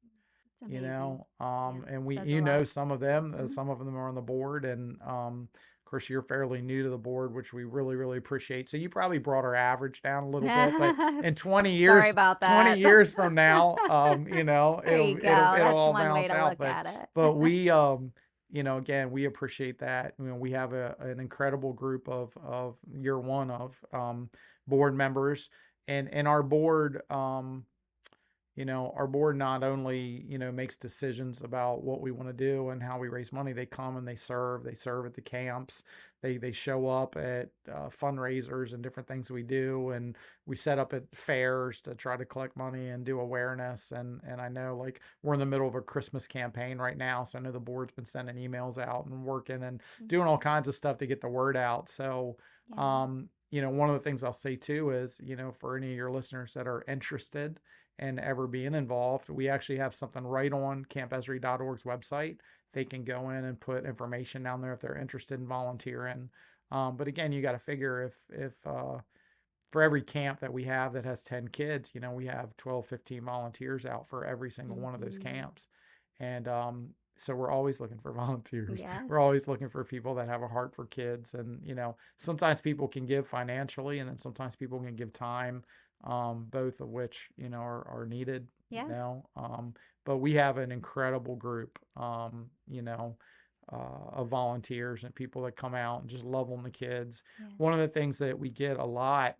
It's amazing. Yeah. And It we, says a lot. some of them, Hmm. some of them are on the board, and of course you're fairly new to the board, which we really, really appreciate. So you probably brought our average down a little bit, but in Sorry about 20 that. years from now, There you go. it'll That's all one way balance to out. look at But it. we, again, we appreciate that. We have an incredible group of year one of board members, and our board not only, makes decisions about what we want to do and how we raise money. They come and they serve at the camps. They show up at fundraisers and different things we do. And we set up at fairs to try to collect money and do awareness. And I know, like, we're in the middle of a Christmas campaign right now. So I know the board's been sending emails out and working and doing all kinds of stuff to get the word out. So, Yeah. one of the things I'll say too is, for any of your listeners that are interested and ever being involved, we actually have something right on campesri.org's website. They can go in and put information down there if they're interested in volunteering. But again, you got to figure if for every camp that we have that has 10 kids, we have 12, 15 volunteers out for every single one of those Hmm. camps. And so we're always looking for volunteers. Yes. We're always looking for people that have a heart for kids. And, sometimes people can give financially, and then sometimes people can give time, both of which, are needed, Yeah. But we have an incredible group, of volunteers and people that come out and just love on the kids. Yeah. One of the things that we get a lot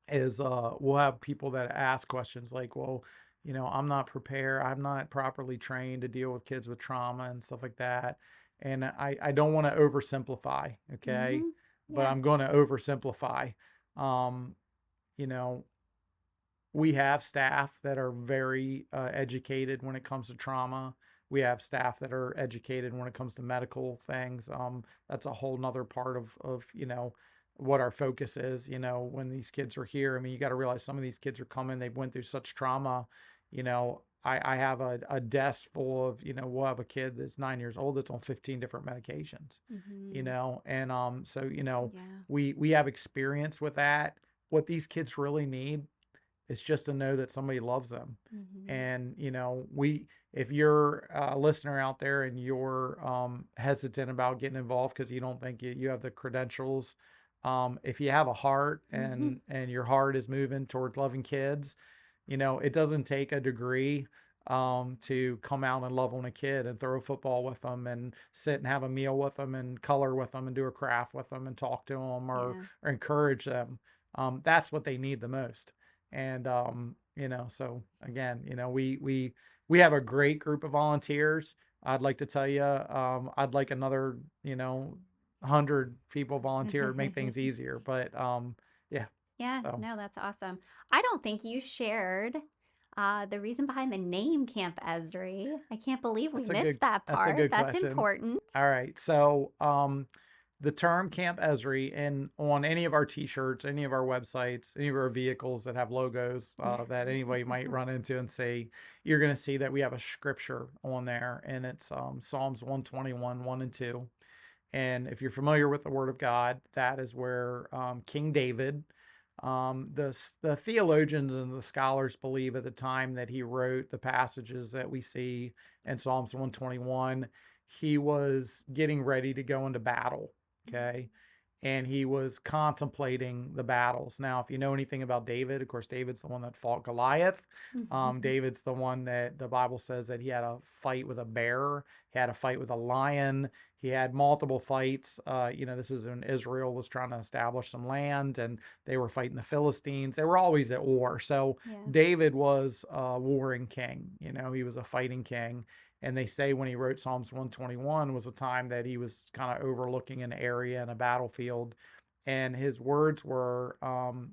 is we'll have people that ask questions like, well, I'm not prepared, I'm not properly trained to deal with kids with trauma and stuff like that. And I don't want to oversimplify, okay? Hmm. But Yeah. I'm going to oversimplify. Um, you know, we have staff that are very educated when it comes to trauma. We have staff that are educated when it comes to medical things. That's a whole nother part of, what our focus is, when these kids are here. I mean, you got to realize some of these kids are coming, they've went through such trauma. I have a desk full of, we'll have a kid that's 9 years old that's on 15 different medications, Mm-hmm. and so, Yeah. we have experience with that. What these kids really need is just to know that somebody loves them. Mm-hmm. And, if you're a listener out there and you're hesitant about getting involved because you don't think you have the credentials, if you have a heart Mm-hmm. and your heart is moving towards loving kids, it doesn't take a degree to come out and love on a kid and throw a football with them and sit and have a meal with them and color with them and do a craft with them and talk to them, Yeah. or encourage them. That's what they need the most. And, so again, we have a great group of volunteers. I'd like to tell you, I'd like another, 100 people volunteer to make things easier. But, yeah, Yeah, so no, that's awesome. I don't think you shared the reason behind the name Camp Esri. I can't believe we that's a good, missed that that's a part. good That's question. important. All right. So, the term Camp Esri, and on any of our t-shirts, any of our websites, any of our vehicles that have logos that anybody might run into and see, you're going to see that we have a scripture on there, and it's Psalms 121, 1 and 2. And if you're familiar with the Word of God, that is where King David, the theologians and the scholars believe at the time that he wrote the passages that we see in Psalms 121, he was getting ready to go into battle. Okay. And he was contemplating the battles. Now, if you know anything about David, of course, David's the one that fought Goliath. David's the one that the Bible says that he had a fight with a bear, he had a fight with a lion, he had multiple fights. This is when Israel was trying to establish some land and they were fighting the Philistines. They were always at war. So Yeah. David was a warring king. He was a fighting king. And they say when he wrote Psalms 121 was a time that he was kind of overlooking an area and a battlefield. And his words were, in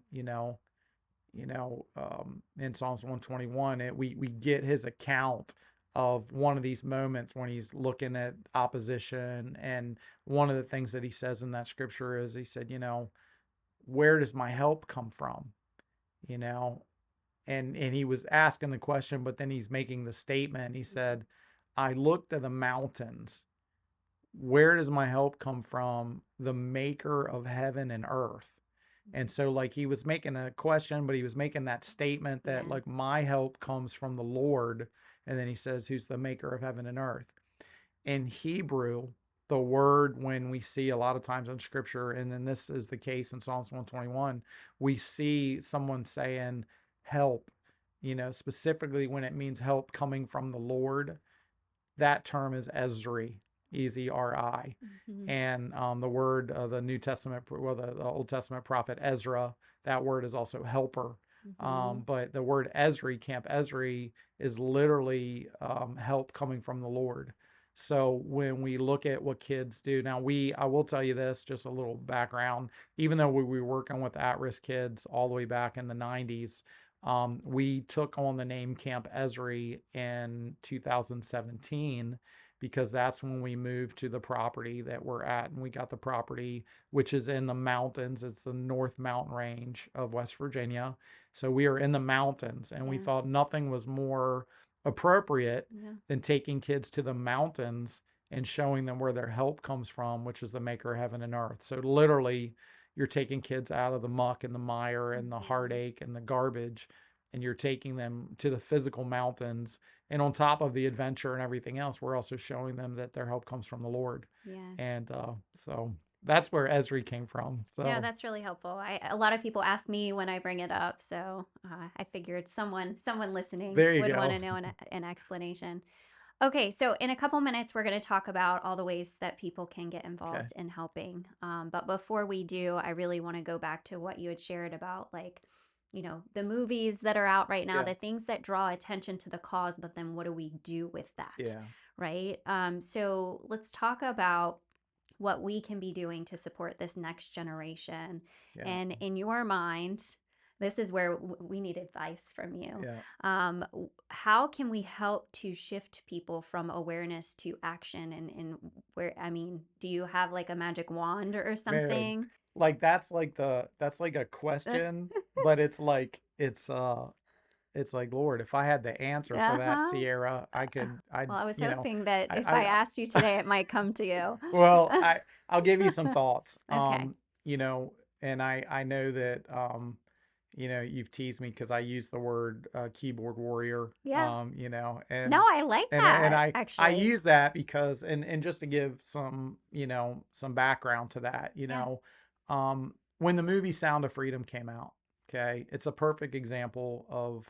Psalms 121, we get his account of one of these moments when he's looking at opposition. And one of the things that he says in that scripture is he said, where does my help come from? You know, and he was asking the question, but then he's making the statement. He said, I looked at the mountains. Where does my help come from? The maker of heaven and earth. And so, like, he was making a question, but he was making that statement that, Yeah. like, my help comes from the Lord. And then he says, who's the maker of heaven and earth. In Hebrew, the word, when we see a lot of times in scripture, and then this is the case in Psalms 121, we see someone saying help, specifically when it means help coming from the Lord. That term is Ezri, Ezri. Mm-hmm. And the word, the New Testament, well, the Old Testament prophet Ezra, that word is also helper. Mm-hmm. But the word Ezri, Camp Ezri, is literally help coming from the Lord. So when we look at what kids do now, I will tell you this, just a little background. Even though we were working with at-risk kids all the way back in the 90s, we took on the name Camp Ezri in 2017 because that's when we moved to the property that we're at, and we got the property which is in the mountains. It's the North Mountain Range of West Virginia. So we are in the mountains, and we Yeah. thought nothing was more appropriate Yeah. than taking kids to the mountains and showing them where their help comes from, which is the maker of heaven and earth. So literally, you're taking kids out of the muck and the mire and the Mm-hmm. heartache and the garbage, and you're taking them to the physical mountains. And on top of the adventure and everything else, we're also showing them that their help comes from the Lord. Yeah. And so that's where Esri came from. No, So that's really helpful. A lot of people ask me when I bring it up, so I figured someone listening there you would want go. to know an explanation. Okay, so in a couple minutes, we're going to talk about all the ways that people can get Okay. involved in helping. But before we do, I really want to go back to what you had shared about, like, the movies that are out right now, Yeah. the things that draw attention to the cause, but then what do we do with that, Yeah. right? So let's talk about what we can be doing to support this next generation. Yeah. And in your mind, This is where we need advice from you. Yeah. How can we help to shift people from awareness to action? And where, I mean, do you have like a magic wand or Man, something? like that's like a question, but it's like, Lord, if I had the answer for that, Uh-huh. Sierra, Well, I was you know, hoping that if I I asked you today, it might come to you. well, I'll give you some thoughts. Okay. You know, and I know that you've teased me because I use the word keyboard warrior. Yeah. You know, No, I like and that I actually. use that because and just to give some some background to that, Yeah. when the movie Sound of Freedom came out, okay, it's a perfect example of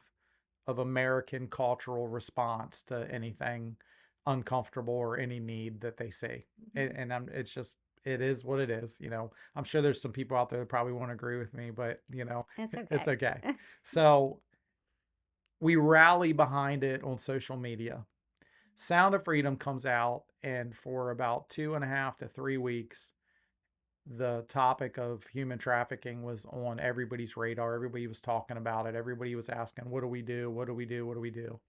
American cultural response to anything uncomfortable or any need that they see. And it's just, it is what it is. I'm sure there's some people out there that probably won't agree with me, but It's it's okay. okay. So we rally behind it on social media. Sound of Freedom comes out, and for about 2.5 to 3 weeks, the topic of human trafficking was on everybody's radar. Everybody was talking about it. Everybody was asking, what do we do? What do we do? What do we do?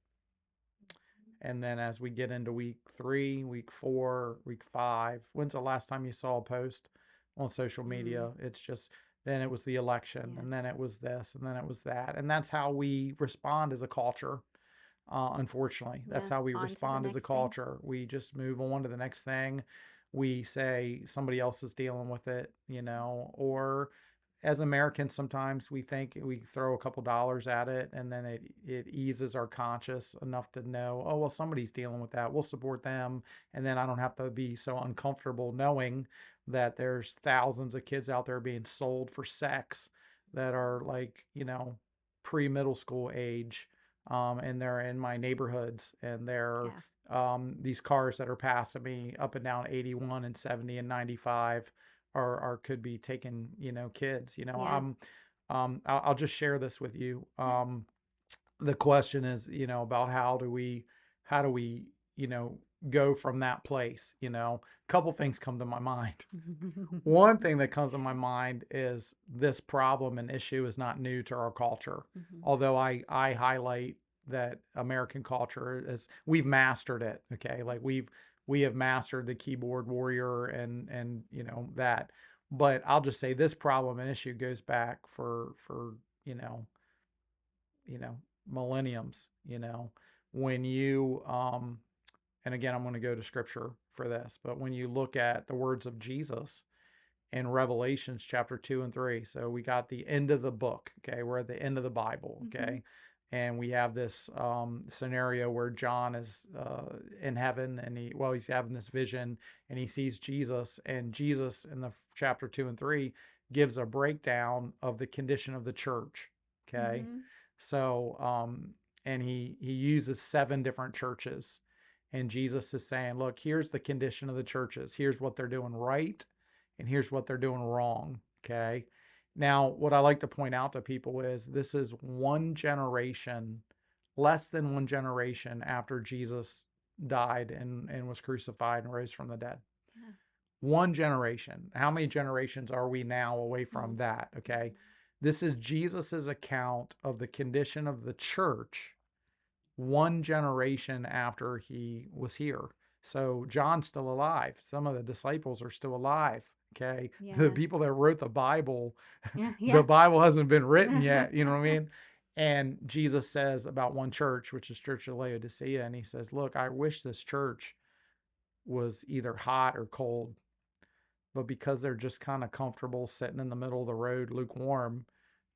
And then as we get into week 3, week 4, week 5, when's the last time you saw a post on social Mm, media? It's just, then it was the election, yeah. and then it was this, and then it was that. And that's how we respond as a culture. Unfortunately, that's Yeah. how we On to the respond as a next thing. culture. We just move on to the next thing. We say somebody else is dealing with it, or as Americans, sometimes we think we throw a couple dollars at it, and then it eases our conscience enough to know, oh, well, somebody's dealing with that. We'll support them. And then I don't have to be so uncomfortable knowing that there's thousands of kids out there being sold for sex that are like, pre-middle school age, and they're in my neighborhoods, and they're Yeah. these cars that are passing me up and down 81 and 70 and 95 are could be taking kids. Yeah. I'll just share this with you. Yeah. The question is, about how do we you know go from that place. A couple things come to my mind. One thing that comes to my mind is this problem and issue is not new to our culture. Mhm. Although I highlight that American culture is, we've mastered it. Okay. Like we have mastered the keyboard warrior and that. But I'll just say this problem and issue goes back for you know, you know, millenniums, when you and again I'm going to go to scripture for this, but when you look at the words of Jesus in Revelations chapter 2 and 3. So we got the end of the book. Okay. We're at the end of the Bible. Mhm. Okay. And we have this scenario where John is in heaven, and he's having this vision, and he sees Jesus, and Jesus in the chapter 2 and 3 gives a breakdown of the condition of the church. Okay. Mhm. So, and he uses 7 different churches, and Jesus is saying, look, here's the condition of the churches. Here's what they're doing right, and here's what they're doing wrong. Okay. Now, what I like to point out to people is this is one generation, less than one generation after Jesus died and was crucified and rose from the dead. Yeah. One generation. How many generations are we now away from Mm. that? Okay. This is Jesus's account of the condition of the church one generation after he was here. So John's still alive. Some of the disciples are still alive. Okay. The Yeah. people that wrote the Bible, Yeah. the Yeah. Bible hasn't been written yet. You know what I mean? And Jesus says about one church, which is Church of Laodicea, and he says, look, I wish this church was either hot or cold, but because they're just kind of comfortable sitting in the middle of the road, lukewarm,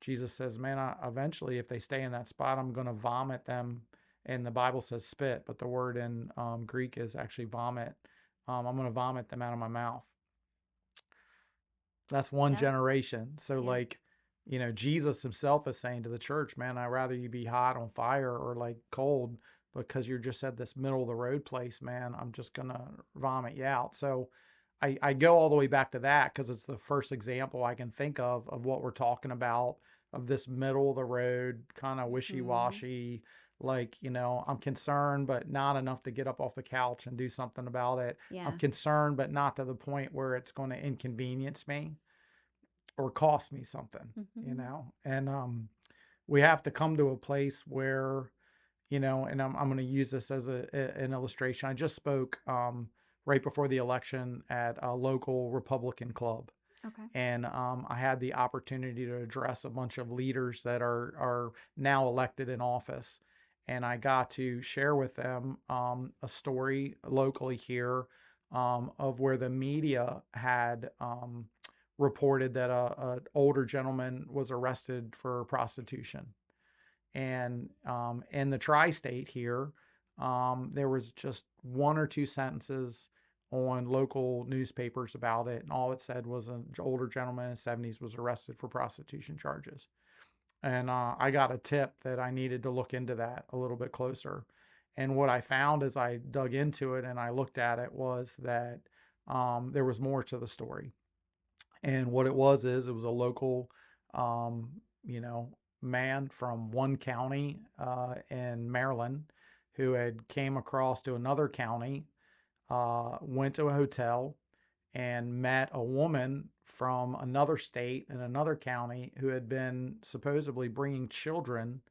Jesus says, man, eventually, if they stay in that spot, I'm going to vomit them. And the Bible says spit, but the word in Greek is actually vomit. I'm going to vomit them out of my mouth. That's one Yep. generation. So, Yeah. like, Jesus himself is saying to the church, man, I'd rather you be hot on fire or like cold, because you're just at this middle of the road place, man. I'm just going to vomit you out. So, I go all the way back to that because it's the first example I can think of what we're talking about, of this middle of the road, kind of wishy Mhm. washy. Like, I'm concerned, but not enough to get up off the couch and do something about it. I'm Yeah. concerned, but not to the point where it's going to inconvenience me. or cost me something, you Mm-hmm. know? And we have to come to a place where, you know, and I'm going to use this as an illustration. I just spoke right before the election at a local Republican club. Okay. And I had the opportunity to address a bunch of leaders that are now elected in office. And I got to share with them a story locally here of where the media had reported that a older gentleman was arrested for prostitution. And in the tri-state here, there was just one or two sentences on local newspapers about it, and all it said was an older gentleman in his 70s was arrested for prostitution charges. And I got a tip that I needed to look into that a little bit closer. And what I found as I dug into it and I looked at it was that there was more to the story. And what it was is it was a local, um, you know, man from one county in Maryland who had came across to another county, went to a hotel and met a woman from another state in another county who had been supposedly bringing children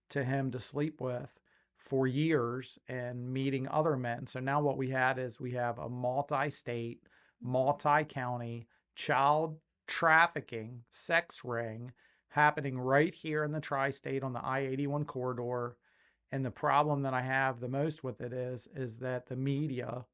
to him to sleep with for years and meeting other men. So now what we had is we have a multi-state, multi-county child trafficking sex ring happening right here in the tri-state on the I-81 corridor. And the problem that I have the most with it is that the media,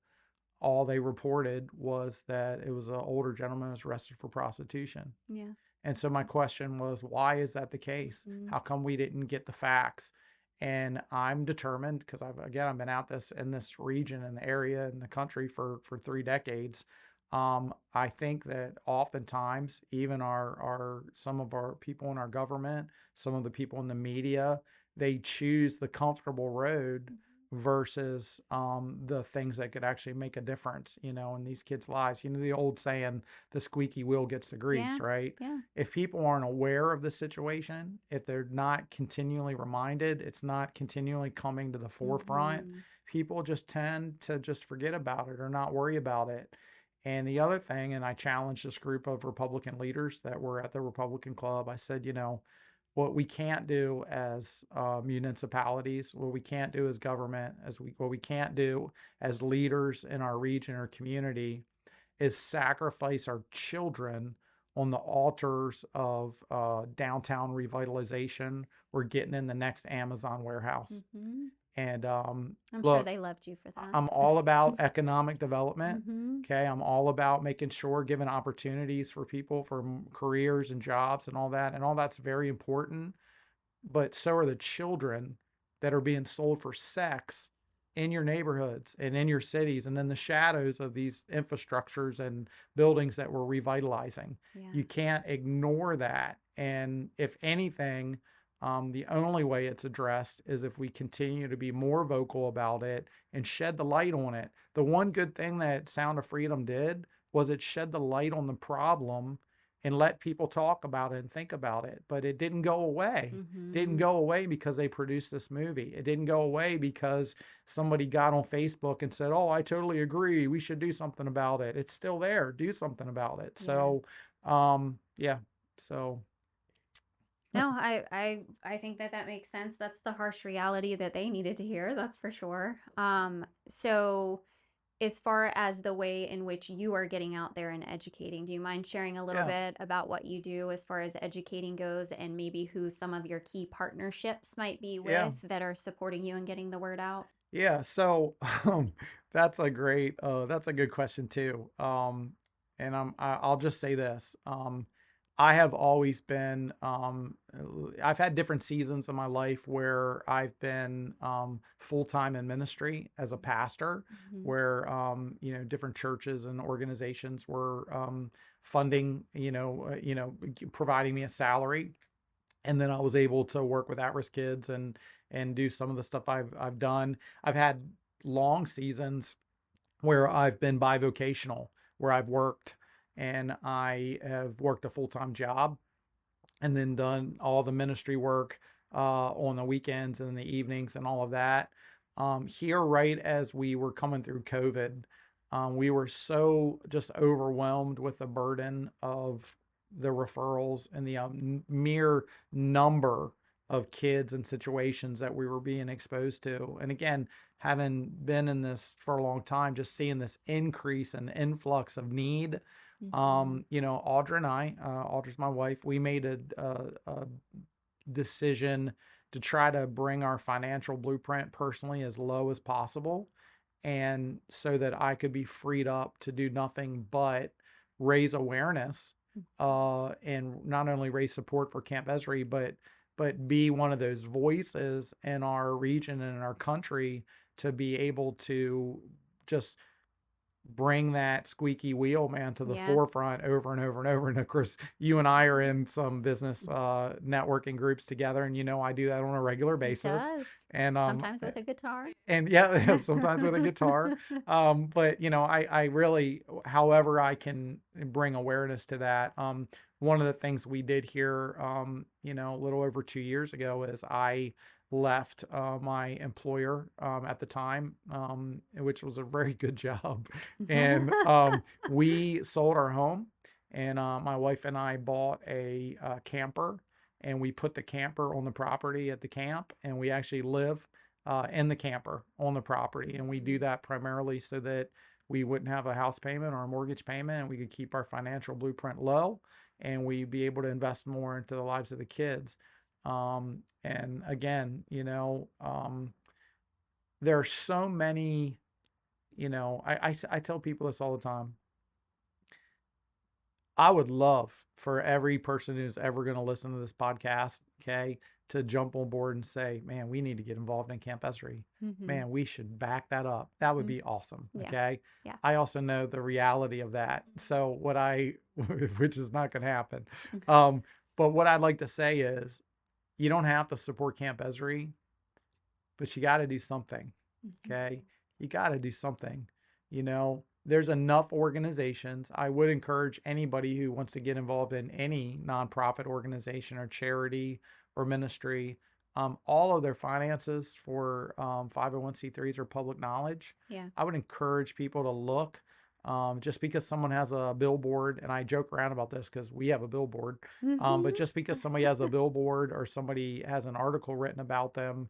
all they reported was that it was an older gentleman who was arrested for prostitution. Yeah. And so my question was, why is that the case? Mm-hmm. How come we didn't get the facts? And I'm determined because I've been out this in this region in the area in the country for 3 decades. I think that oftentimes even our some of our people in our government, some of the people in the media, they choose the comfortable road versus the things that could actually make a difference, you know, in these kids' lives. You know, the old saying, the squeaky wheel gets the Yeah. grease, right? Yeah. If people aren't aware of the situation, if they're not continually reminded, it's not continually coming to the forefront, Mm-hmm. people just tend to just forget about it or not worry about it. And the other thing, and I challenged this group of Republican leaders that were at the Republican club, I said, you know, what we can't do as municipalities, what we can't do as government, what we can't do as leaders in our region or community is sacrifice our children on the altars of downtown revitalization or getting in the next Amazon warehouse. Mm-hmm. And I'm sure look, they loved you for that. I'm all about economic development. Mm-hmm. Okay. I'm all about making sure giving opportunities for people for careers and jobs and all that. And all that's very important. But so are the children that are being sold for sex in your neighborhoods and in your cities and in the shadows of these infrastructures and buildings that we're revitalizing. Yeah. You can't ignore that. And if anything, the only way it's addressed is if we continue to be more vocal about it and shed the light on it. The one good thing that Sound of Freedom did was it shed the light on the problem and let people talk about it and think about it. But it didn't go away. Didn't Mm-hmm. go away because they produced this movie. It didn't go away because somebody got on Facebook and said, "Oh, I totally agree. We should do something about it." It's still there. Do something about it. Yeah. So, yeah. So, No, I think that that makes sense. That's the harsh reality that they needed to hear. That's for sure. So as far as the way in which you are getting out there and educating, do you mind sharing a little yeah. bit about what you do as far as educating goes and maybe who some of your key partnerships might be Yeah. with that are supporting you and getting the word out? Yeah. So, that's a good question too. And I'll just say this. I have always been, I've had different seasons in my life where I've been full time in ministry as a pastor, Mm-hmm. where, you know, different churches and organizations were funding, providing me a salary. And then I was able to work with at-risk kids and do some of the stuff I've done. I've had long seasons where I've been bivocational, where I've worked and I have worked a full-time job and then done all the ministry work on the weekends and in the evenings and all of that. Here, right as we were coming through COVID, we were so just overwhelmed with the burden of the referrals and the mere number of kids and situations that we were being exposed to. And again, having been in this for a long time, just seeing this increase and influx of need. Audra and I, Audra's my wife, we made a decision to try to bring our financial blueprint personally as low as possible, and so that I could be freed up to do nothing but raise awareness, and not only raise support for Camp Ezri, but be one of those voices in our region and in our country to be able to just bring that squeaky wheel, man, to the forefront over and over and over. And of course, you and I are in some business networking groups together, and I do that on a regular basis. And sometimes with a guitar. And yeah, sometimes with a guitar. But I really, however I can bring awareness to that. One of the things we did here, a little over 2 years ago, is I left my employer at the time, which was a very good job. And we sold our home, and my wife and I bought a camper, and we put the camper on the property at the camp, and we actually live in the camper on the property. And we do that primarily so that we wouldn't have a house payment or a mortgage payment, and we could keep our financial blueprint low, and we'd be able to invest more into the lives of the kids. And again, there are so many, I tell people this all the time. I would love for every person who's ever going to listen to this podcast, okay, to jump on board and say, man, we need to get involved in Camp Ezri. Man, we should back that up. That would be awesome. Okay. Yeah. I also know the reality of that. So which is not going to happen. But what I'd like to say is, you don't have to support Camp Ezri, but you got to do something. Okay. You got to do something. There's enough organizations. I would encourage anybody who wants to get involved in any nonprofit organization or charity or ministry. All of their finances for 501c3s are public knowledge. Yeah. I would encourage people to look. Just because someone has a billboard, and I joke around about this because we have a billboard, but just because somebody has a billboard or somebody has an article written about them,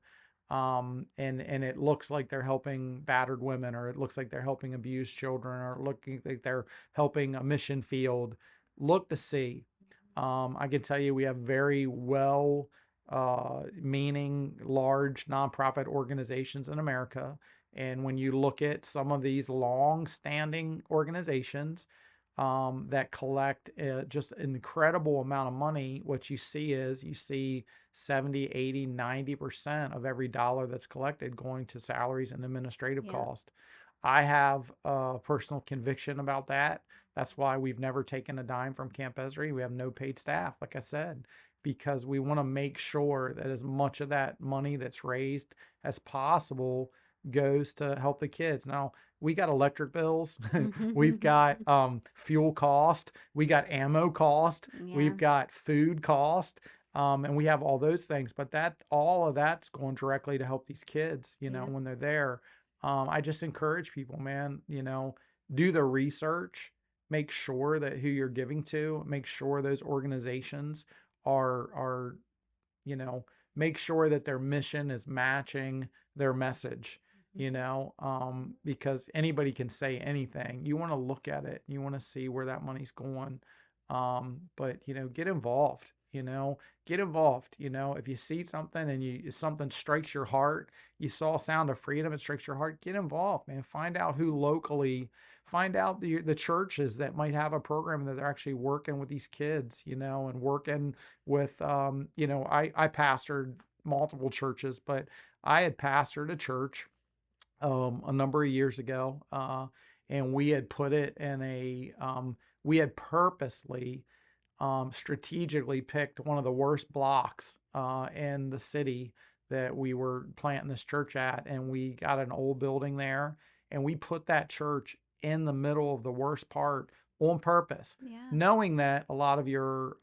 and it looks like they're helping battered women, or it looks like they're helping abused children, or looking like they're helping a mission field, look to see. I can tell you we have very well meaning large nonprofit organizations in America. And when you look at some of these long-standing organizations that collect just an incredible amount of money, what you see 70, 80, 90% of every dollar that's collected going to salaries and administrative cost. I have a personal conviction about that. That's why we've never taken a dime from Camp Ezri. We have no paid staff, like I said, because we want to make sure that as much of that money that's raised as possible goes to help the kids. Now, we got electric bills, we've got fuel cost, we got ammo cost, we've got food cost, and we have all those things. But all of that's going directly to help these kids, when they're there. I just encourage people, man, do the research, make sure that who you're giving to, make sure those organizations are make sure that their mission is matching their message. Because anybody can say anything. You want to look at it. You want to see where that money's going. But get involved. Get involved. If you see something and something strikes your heart, you saw Sound of Freedom, it strikes your heart, get involved, man. Find out who locally, find out the churches that might have a program that they're actually working with these kids, and working with, I pastored multiple churches, but I had pastored a church a number of years ago, and we had put it in we had purposely, strategically picked one of the worst blocks in the city that we were planting this church at, and we got an old building there, and we put that church in the middle of the worst part on purpose, knowing that a lot of your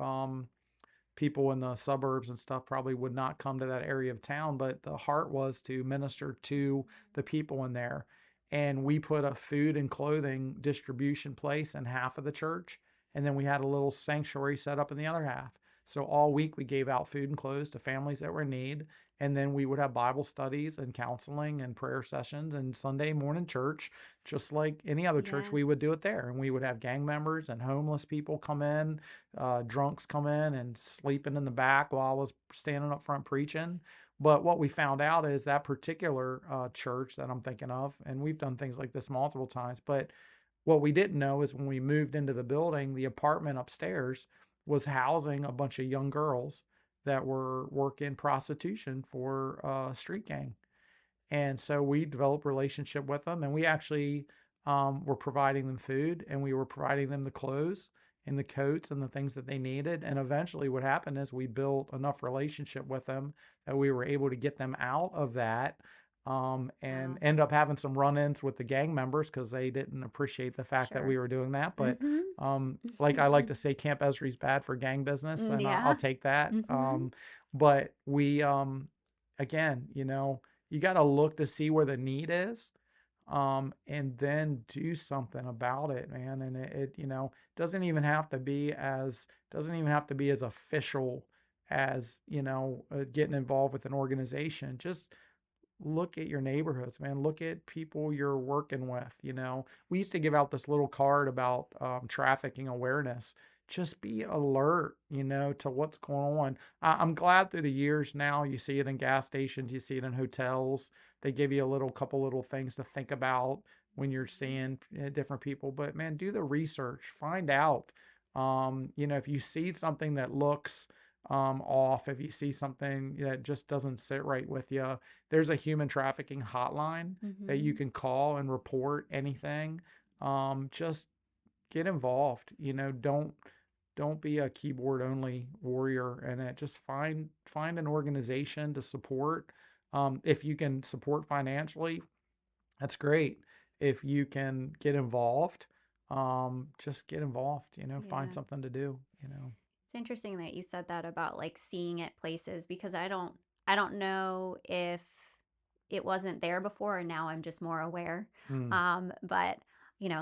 people in the suburbs and stuff probably would not come to that area of town, but the heart was to minister to the people in there. And we put a food and clothing distribution place in half of the church, And then we had a little sanctuary set up in the other half. So all week we gave out food and clothes to families that were in need. And then we would have Bible studies and counseling and prayer sessions and Sunday morning church, just like any other church, Yeah. we would do it there. And we would have gang members and homeless people come in, drunks come in and sleeping in the back while I was standing up front preaching. But what we found out is that particular church that I'm thinking of, and we've done things like this multiple times, but what we didn't know is when we moved into the building, the apartment upstairs was housing a bunch of young girls that were working prostitution for a street gang. And so we developed a relationship with them, and we actually were providing them food, and we were providing them the clothes and the coats and the things that they needed. And eventually what happened is we built enough relationship with them that we were able to get them out of that, and Wow. end up having some run-ins with the gang members because they didn't appreciate the fact that Sure. we were doing that. But like I like Mm-hmm. to say, Camp Ezri's bad for gang business, and I'll Yeah. take that. Mm-hmm. But we, again, you got to look to see where the need is, and then do something about it, man. And it doesn't even have to be as official as, getting involved with an organization. Just look at your neighborhoods, man. Look at people you're working with. We used to give out this little card about trafficking awareness. Just be alert, to what's going on. I'm glad through the years now you see it in gas stations, you see it in hotels. They give you couple little things to think about when you're seeing different people. But man, do the research, find out. If you see something that looks off, if you see something that just doesn't sit right with you, there's a human trafficking hotline that you Mm-hmm. can call and report anything. Just get involved. Don't be a keyboard only warrior, and just find an organization to support. If you can support financially, that's great. If you can get involved, just get involved. Find Yeah. something to do. It's interesting that you said that about like seeing it places because I don't know if it wasn't there before and now I'm just more aware. Mm. But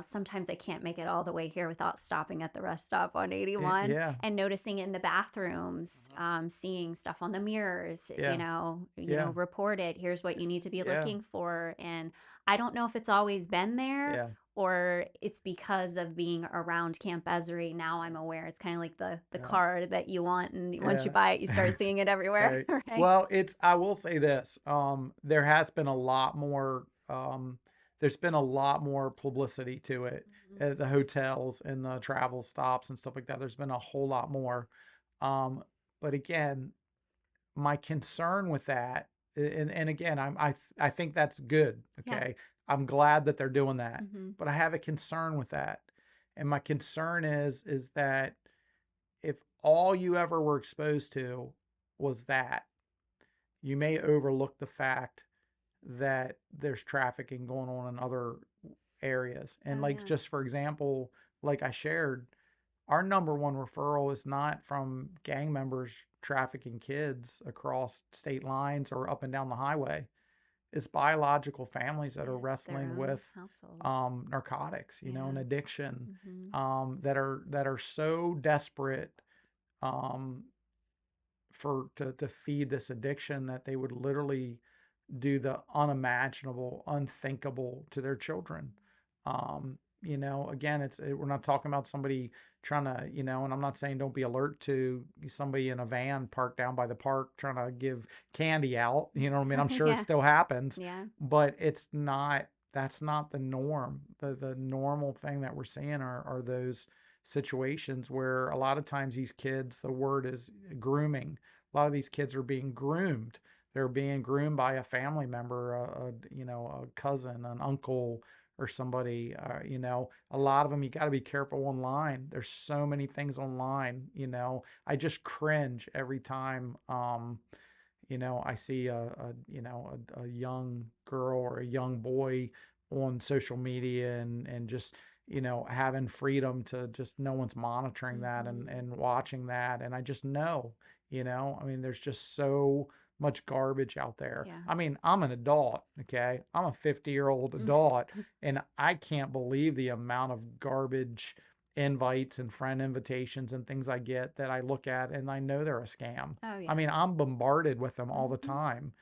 sometimes I can't make it all the way here without stopping at the rest stop on 81 Yeah. and noticing in the bathrooms, seeing stuff on the mirrors, Yeah. Yeah. report it. Here's what you need to be Yeah. looking for. And I don't know if it's always been there Yeah. or it's because of being around Camp Ezri. Now I'm aware. It's kind of like the Yeah. card that you want, and once you Yeah. buy it, you start seeing it everywhere, Right. right? Well, I will say this, there has been a lot more, there's been a lot more publicity to it Mhm. at the hotels and the travel stops and stuff like that. There's been a whole lot more. Um, but again, my concern with that, and again, I think that's good. Yeah. Okay. I'm glad that they're doing that, Hmm. but I have a concern with that. And my concern is that if all you ever were exposed to was that, you may overlook the fact that there's trafficking going on in other areas. And Oh like, yeah. just for example, like I shared, our number one referral is not from gang members trafficking kids across state lines or up and down the highway. It's biological families that Yeah, are it's their wrestling own with household. narcotics, and Yeah. addiction, Hmm. that are so desperate, um, to feed this addiction that they would literally do the unimaginable, unthinkable to their children. Again, we're not talking about somebody trying to, and I'm not saying don't be alert to somebody in a van parked down by the park trying to give candy out. You know what I mean? I'm sure it Yeah. still happens, Yeah. but that's not the norm. The normal thing that we're seeing are those situations where a lot of times these kids, the word is grooming. A lot of these kids are being groomed. They're being groomed by a family member, a cousin, an uncle, or somebody. A lot of them, you got to be careful online. There's so many things online. I just cringe every time. I see a young girl or a young boy on social media, and just, having freedom to just, no one's monitoring that, and, Hmm. and watching that. And I just know, I mean, there's just so much garbage out there. Yeah. I mean, I'm an adult, okay? I'm a 50-year-old adult, and I can't believe the amount of garbage invites and friend invitations and things I get that I look at and I know they're a scam. Oh I yeah. mean, I'm bombarded with them all the Hmm. time.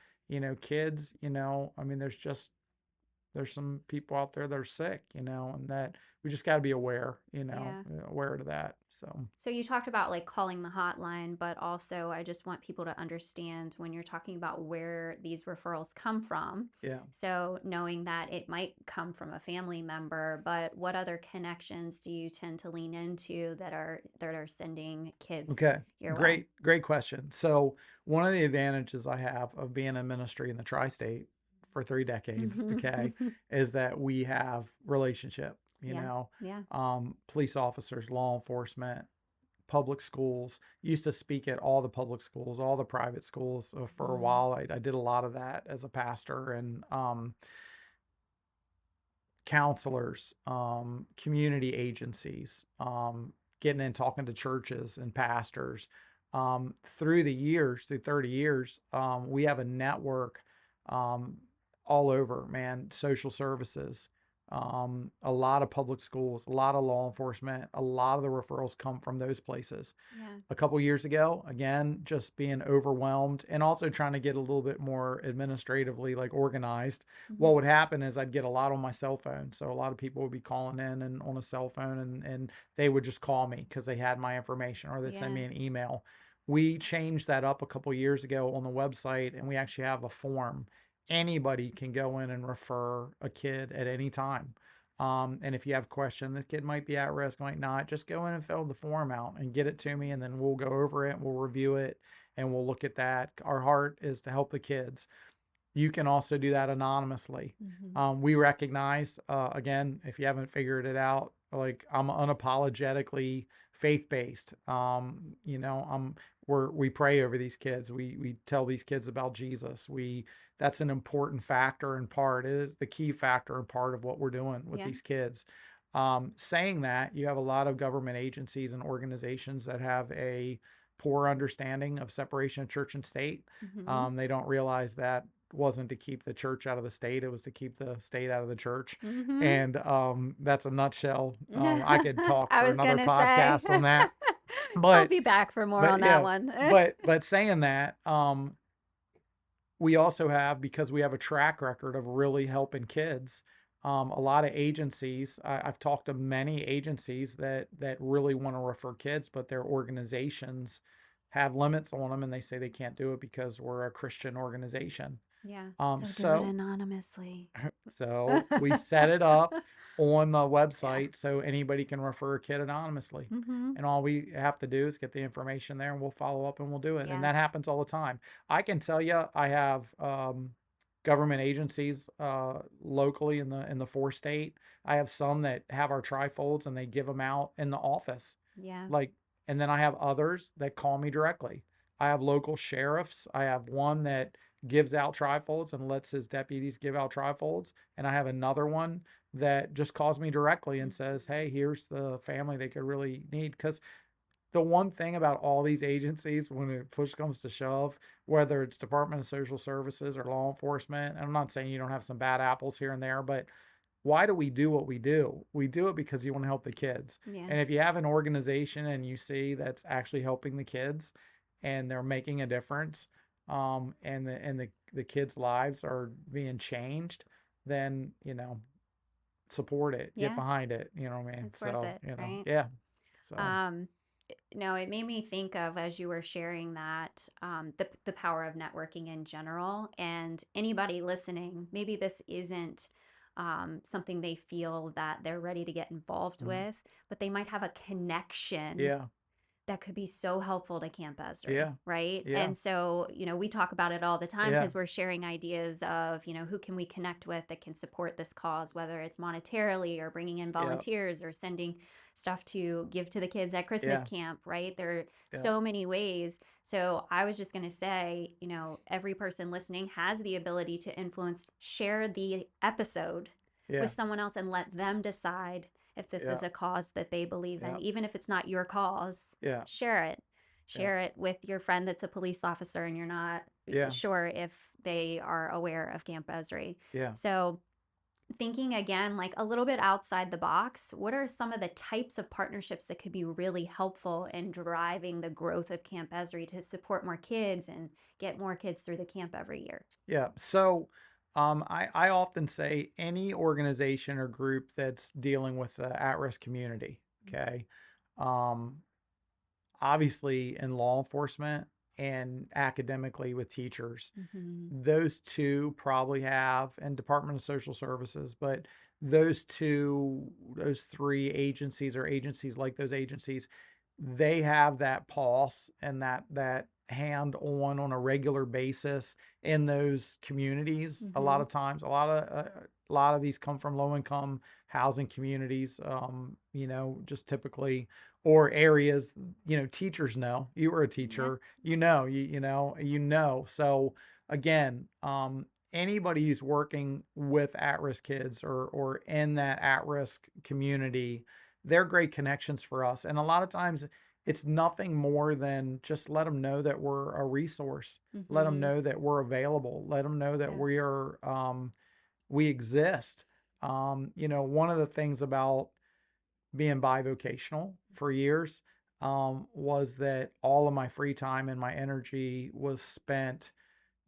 Kids, I mean, there's some people out there that are sick, and that we just got to be aware, Yeah. aware of that. So, So you talked about like calling the hotline, but also I just want people to understand when you're talking about where these referrals come from. yeah. So knowing that it might come from a family member, but what other connections do you tend to lean into that are sending kids Okay. your way? Great question. So, one of the advantages I have of being in ministry in the tri-state for 3 decades, okay, is that we have relationship, Yeah. Yeah. police officers, law enforcement, public schools. Used to speak at all the public schools, all the private schools. For a Mm. while, I did a lot of that as a pastor, and counselors, community agencies, getting in talking to churches and pastors. Through the years, through 30 years, we have a network um, all over, man, social services, a lot of public schools, a lot of law enforcement, a lot of the referrals come from those places. Yeah. A couple years ago, again, just being overwhelmed and also trying to get a little bit more administratively like organized. Hmm. What would happen is I'd get a lot on my cell phone. So a lot of people would be calling in and on a cell phone, and they would just call me because they had my information, or they'd send Yeah. me an email. We changed that up a couple years ago on the website, and we actually have a form. Anybody can go in and refer a kid at any time. And if you have a question, the kid might be at risk, might not, just go in and fill the form out and get it to me, and then we'll go over it, we'll review it, and we'll look at that. Our heart is to help the kids. You can also do that anonymously. Hmm. We recognize, again, if you haven't figured it out, like I'm unapologetically faith-based. We pray over these kids. We tell these kids about Jesus. That's an important factor and part. It is the key factor and part of what we're doing with Yeah. these kids. Saying that, you have a lot of government agencies and organizations that have a poor understanding of separation of church and state. Hmm. They don't realize that wasn't to keep the church out of the state; it was to keep the state out of the church. Hmm. And that's a nutshell. I could talk I for was another gonna say. podcast on that, I'll but be back for more but on that yeah, one. but saying that, we also have, because we have a track record of really helping kids. A lot of agencies. I've talked to many agencies that really want to refer kids, but their organizations have limits on them, and they say they can't do it because we're a Christian organization. Yeah. Um, So do it so anonymously. so we set it up on the Yeah. website so anybody can refer a kid anonymously. Hmm. And all we have to do is get the information there, and we'll follow up and we'll do it. And Yeah. that happens all the time. I can tell you, I have government agencies locally in the four state. I have some that have our trifolds and they give them out in the office. Yeah. Like, and then I have others that call me directly. I have local sheriffs. I have one that gives out trifolds and lets his deputies give out trifolds. And I have another one that just calls me directly and says, Mhm. hey, here's the family they could really need. Because the one thing about all these agencies, when it push comes to shove, whether it's Department of Social Services or law enforcement, and I'm not saying you don't have some bad apples here and there, but why do we do what we do? We do it because you want to help the kids. Yeah. And if you have an organization and you see that's actually helping the kids and they're making a difference, and the kids' lives are being changed, then support it, get Yeah. behind it. You know what I mean? It's worth So it, right? yeah. So Um, no, it made me think of, as you were sharing that, the power of networking in general. And anybody listening, maybe this isn't something they feel that they're ready to get involved mhm. with, but they might have a connection Yeah, that could be so helpful to Camp Ezri, yeah, right? yeah, And so, we talk about it all the time yeah, because we're sharing ideas of, who can we connect with that can support this cause, whether it's monetarily or bringing in yeah, volunteers or sending stuff to give to the kids at Christmas yeah, camp, right? There are yeah, so many ways. So I was just going to say, every person listening has the ability to influence, share the episode with yeah, someone else and let them decide if this yeah, is a cause that they believe in, yeah, even if it's not your cause. yeah, Share it. yeah, Share it with your friend that's a police officer and you're not yeah, sure if they are aware of Camp Ezri. yeah, So thinking again, like a little bit outside the box, what are some of the types of partnerships that could be really helpful in driving the growth of Camp Esri to support more kids and get more kids through the camp every year? Yeah. So I often say any organization or group that's dealing with the at-risk community, okay, um, obviously in law enforcement and academically with teachers, Mm-hmm. those two probably have, and Department of Social Services, but those three agencies or agencies like those agencies, they have that pulse and that hand on a regular basis in those communities. A lot Mm-hmm. of times, a lot of these come from low income housing communities, just typically, or areas, teachers know. You were a Yeah. teacher, so again, anybody who's working with at-risk kids or in that at-risk community, they're great connections for us. And a lot of times it's nothing more than just let them know that we're a resource, let them Mm-hmm. know that we're available, let them know that Yeah. we exist. One of the things about being bivocational for years, was that all of my free time and my energy was spent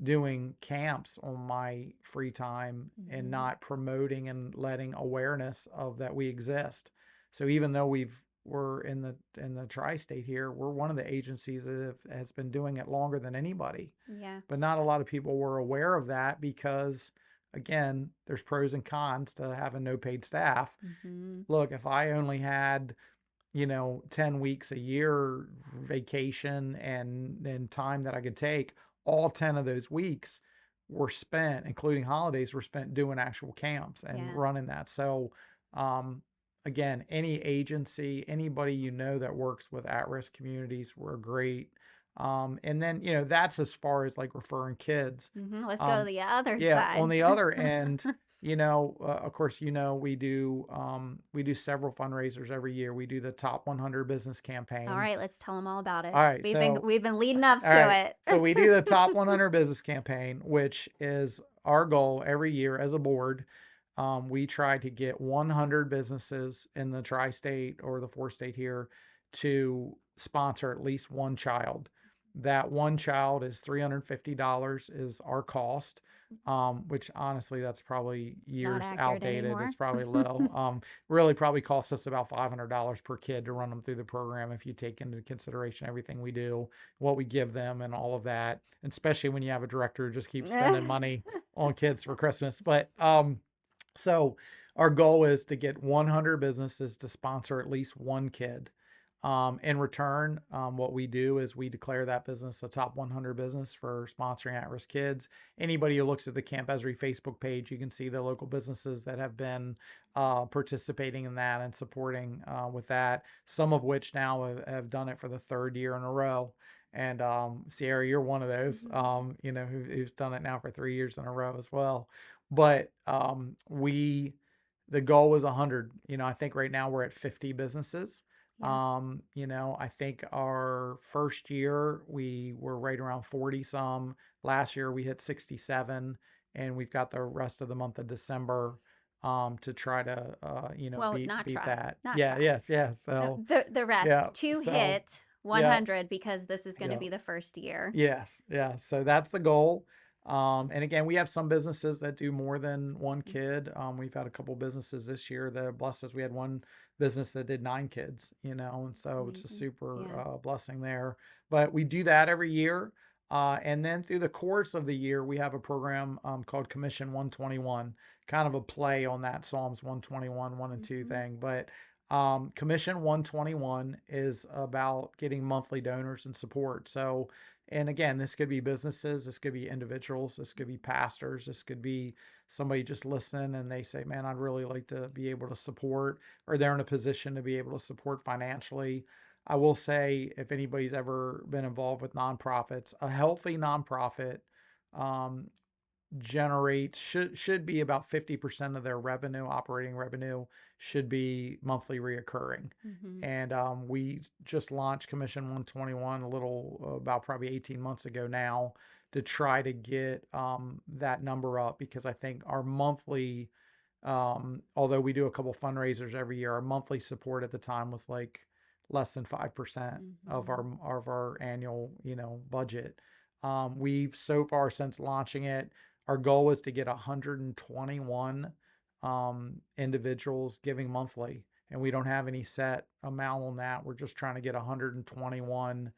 doing camps on my free time and Mm-hmm. not promoting and letting awareness of that we exist. So even though we're in the tri-state here, we're one of the agencies that has been doing it longer than anybody. Yeah. But not a lot of people were aware of that because, again, there's pros and cons to having no paid staff. Mm-hmm. Look, if I only had 10 weeks a year vacation and time that I could take, all 10 of those weeks were spent, including holidays, were spent doing actual camps and Yeah. running that. So, um, again, any agency, anybody that works with at-risk communities were great. And then, that's as far as like referring kids. Mm-hmm. Let's go to Um, the other yeah, side. on the other end, of course, we do several fundraisers every year. We do the top 100 business All campaign. right, let's tell them all about it. All right, We've been leading up all to right, so it. we do the top 100 business campaign, which is our goal every year as a board. We try to get 100 businesses in the tri-state or the four-state here to sponsor at least one child. That one child is $350 is our cost, which honestly, that's probably Not years accurate outdated. anymore. It's probably low. Really probably costs us about $500 per kid to run them through the program if you take into consideration everything we do, what we give them, and all of that. And especially when you have a director who just keeps spending money on kids for Christmas. But so our goal is to get 100 businesses to sponsor at least one kid. In return, what we do is we declare that business a top 100 business for sponsoring at-risk kids. Anybody who looks at the Camp Esri Facebook page, you can see the local businesses that have been participating in that and supporting with that. Some of which now have done it for the third year in a row. And Sierra, you're one of those, who's done it now for 3 years in a row as well. But the goal was 100. I think right now we're at 50 businesses. Yeah. I think our first year we were right around 40 some. Last year we hit 67, and we've got the rest of the month of December to try to Well, beat that. not Yeah, try. yes, yes. The So, the yeah. rest to So, hit yeah, 100 because this is going to yeah. be the first year. Yes, yeah. So that's the goal. And again, we have some businesses that do more than one kid. We've had a couple businesses this year that have blessed us. We had one business that did 9 kids, and It's so it's a amazing. super Yeah. blessing there. But we do that every year. And then through the course of the year, we have a program called Commission 121, kind of a play on that Psalms 121, 1 and 2 Hmm. thing. But Commission 121 is about getting monthly donors and support. So, and again, this could be businesses, this could be individuals, this could be pastors, this could be somebody just listening and they say, man, I'd really like to be able to support, or they're in a position to be able to support financially. I will say, if anybody's ever been involved with nonprofits, a healthy nonprofit um, should be about 50% of their revenue, operating revenue, should be monthly reoccurring. Hmm. And we just launched Commission 121 a little about probably 18 months ago now to try to get that number up, because I think our monthly Although we do a couple fundraisers every year, our monthly support at the time was like less than 5% of Mm-hmm. our annual, budget. We've so far since launching it, our goal was to get 121 individuals giving monthly, and we don't have any set amount on that. We're just trying to get 121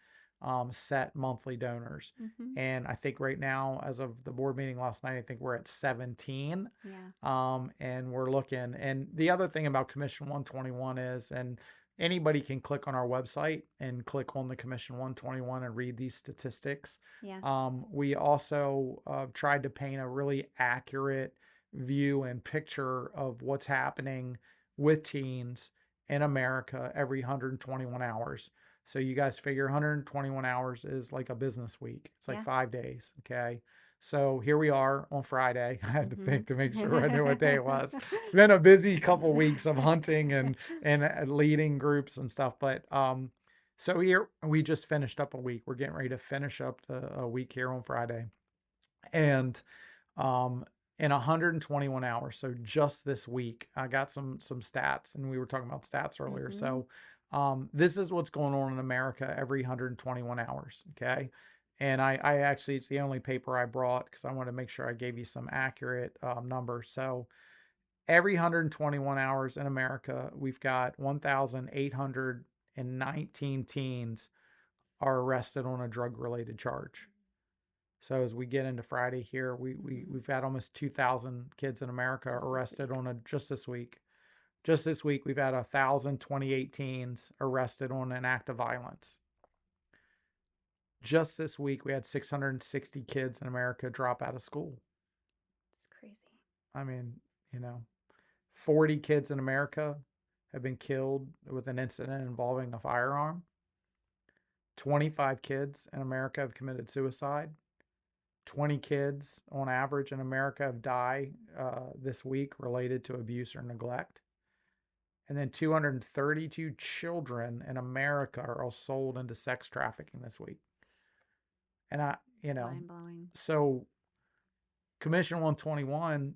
set monthly donors. Mm-hmm. And I think right now, as of the board meeting last night, I think we're at 17. Yeah. And we're looking. And the other thing about Commission 121 is, and anybody can click on our website and click on the Commission 121 and read these statistics. Yeah. We also tried to paint a really accurate view and picture of what's happening with teens in America every 121 hours. So you guys figure 121 hours is like a business week. It's like Yeah. 5 days. Okay. So here we are on Friday. I had to Mm-hmm. think to make sure I knew what day it was. It's been a busy couple weeks of hunting and leading groups and stuff. But so here we just finished up a week. We're getting ready to finish up a week here on Friday, and in 121 hours. So just this week, I got some stats, and we were talking about stats earlier. Mm-hmm. So this is what's going on in America every 121 hours. Okay. And I actually, it's the only paper I brought because I wanted to make sure I gave you some accurate numbers. So every 121 hours in America, we've got 1,819 teens are arrested on a drug-related charge. So as we get into Friday here, we've had almost 2,000 kids in America arrested on just this week. Just this week, we've had 1,028 teens arrested on an act of violence. Just this week, we had 660 kids in America drop out of school. It's crazy. I mean, 40 kids in America have been killed with an incident involving a firearm. 25 kids in America have committed suicide. 20 kids on average in America have died this week related to abuse or neglect. And then 232 children in America are sold into sex trafficking this week. And mind-blowing. So Commission 121,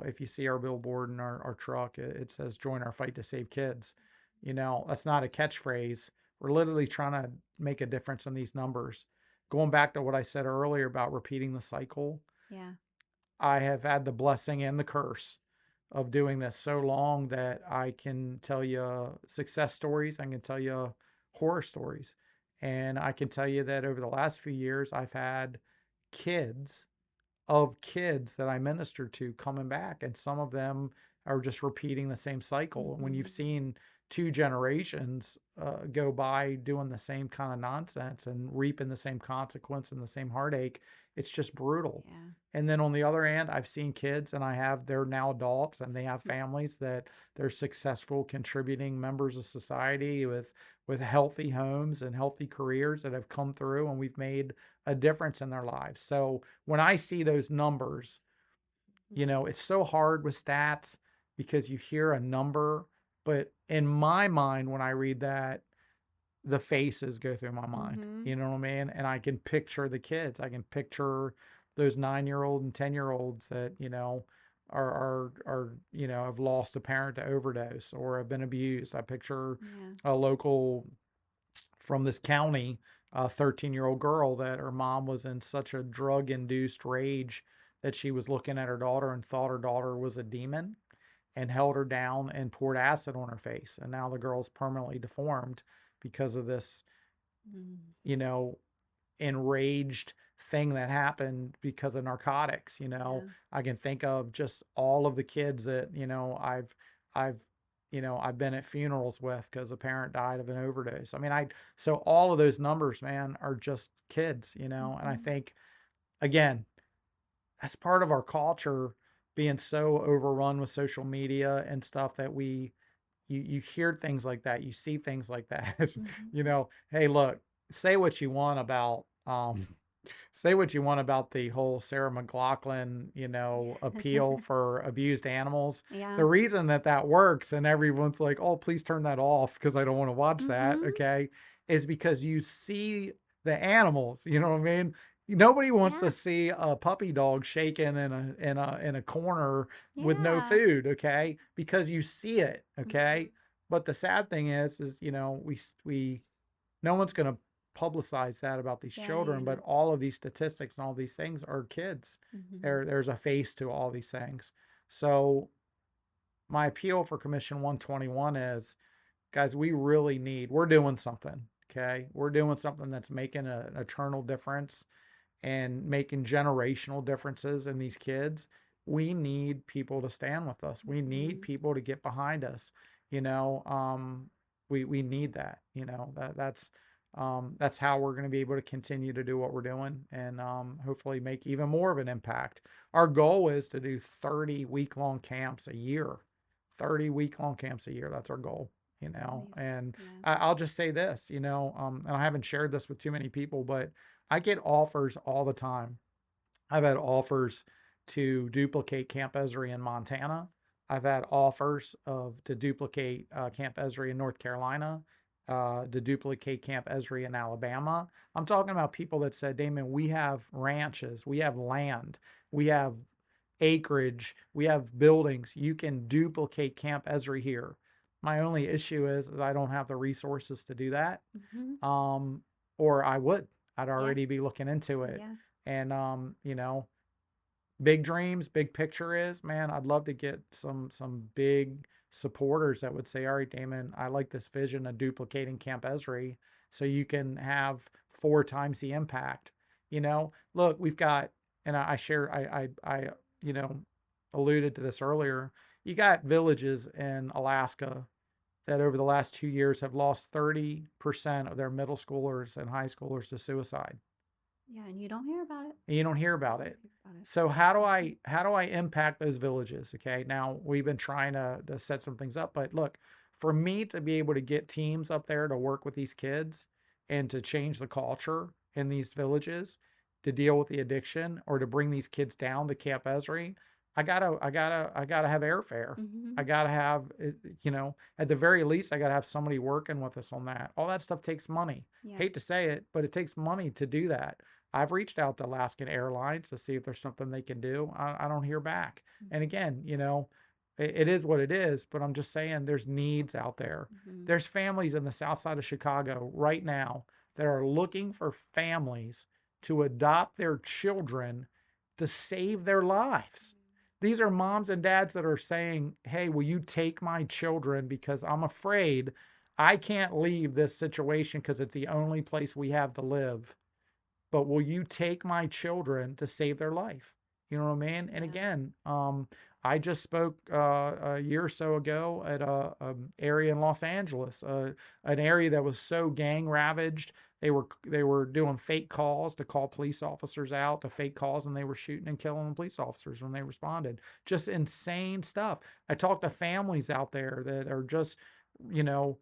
if you see our billboard in our truck, it says join our fight to save kids. That's not a catchphrase. We're literally trying to make a difference in these numbers. Going back to what I said earlier about repeating the cycle. Yeah. I have had the blessing and the curse of doing this so long that I can tell you success stories. I can tell you horror stories. And I can tell you that over the last few years, I've had kids that I minister to coming back, and some of them are just repeating the same cycle. And when you've seen two generations go by doing the same kind of nonsense and reaping the same consequence and the same heartache, it's just brutal. Yeah. And then on the other hand, I've seen kids, and they're now adults, and they have families that they're successful contributing members of society with healthy homes and healthy careers that have come through, and we've made a difference in their lives. So when I see those numbers, it's so hard with stats because you hear a number, but in my mind, when I read that, the faces go through my mind. Mm-hmm. You know what I mean? And I can picture the kids. I can picture those 9-year-old and 10-year-olds that, are have lost a parent to overdose or have been abused. I picture a local from this county, a 13-year-old girl that her mom was in such a drug-induced rage that she was looking at her daughter and thought her daughter was a demon and held her down and poured acid on her face. And now the girl's permanently deformed because of this, enraged thing that happened because of narcotics. I can think of just all of the kids that, I've been at funerals with because a parent died of an overdose. I mean, so all of those numbers, man, are just kids, and I think, again, that's part of our culture being so overrun with social media and stuff that you hear things like that, you see things like that. Hey, look, say what you want about the whole Sarah McLachlan, appeal for abused animals. Yeah. The reason that works and everyone's like, oh, please turn that off because I don't want to watch that, okay, is because you see the animals, you know what I mean? Nobody wants Yeah. to see a puppy dog shaking in a corner with no Yeah. food, okay? Because you see it, Hmm. okay? But the sad thing is we no one's going to publicize that about these Yeah. children, but all of these statistics and all these things are kids. Hmm. There's a face to all these things. So my appeal for Commission 121 is, guys, we're doing something, okay? We're doing something that's making an eternal difference and making generational differences in these kids. We need people to stand with us. We need Hmm. people to get behind us. You know, we need that. That's how we're going to be able to continue to do what we're doing, and hopefully make even more of an impact. Our goal is to do 30 week-long camps a year. 30 week-long camps a year. That's our goal. It's amazing. And Yeah. I'll just say this, and I haven't shared this with too many people, but I get offers all the time. I've had offers to duplicate Camp Ezri in Montana. I've had offers to duplicate Camp Ezri in North Carolina, to duplicate Camp Ezri in Alabama. I'm talking about people that said, Damon, we have ranches, we have land, we have acreage, we have buildings. You can duplicate Camp Ezri here. My only issue is I don't have the resources to do that. Hmm. Um, or I would. I'd Yeah. already be looking into it. Yeah. And big dreams, big picture is, man, I'd love to get some big supporters that would say, all right, Damon, I like this vision of duplicating Camp Esri so you can have 4 times the impact. Look, we've got, and I share, I you know, alluded to this earlier. You got villages in Alaska that over the last 2 years have lost 30% of their middle schoolers and high schoolers to suicide. Yeah. And you don't hear about it. And you don't hear You about don't it. hear about it. So how do I impact those villages? Okay. Now we've been trying to set some things up, but look, for me to be able to get teams up there to work with these kids and to change the culture in these villages, to deal with the addiction or to bring these kids down to Camp Esri, I gotta have airfare. Hmm. I gotta have, at the very least, I gotta have somebody working with us on that. All that stuff takes money. Yeah. Hate to say it, but it takes money to do that. I've reached out to Alaskan Airlines to see if there's something they can do. I don't hear back. And Hmm. again, it is what it is, but I'm just saying there's needs out there. Hmm. There's families in the south side of Chicago right now that are looking for families to adopt their children to save their lives. These are moms and dads that are saying, hey, will you take my children because I'm afraid I can't leave this situation because it's the only place we have to live, but will you take my children to save their life? You know what I mean? And Yeah. again, I just spoke a year or so ago at a area in Los Angeles, an area that was so gang ravaged. They were doing fake calls to call police officers out to fake calls, and they were shooting and killing the police officers when they responded. Just insane stuff. I talked to families out there that are just, you know,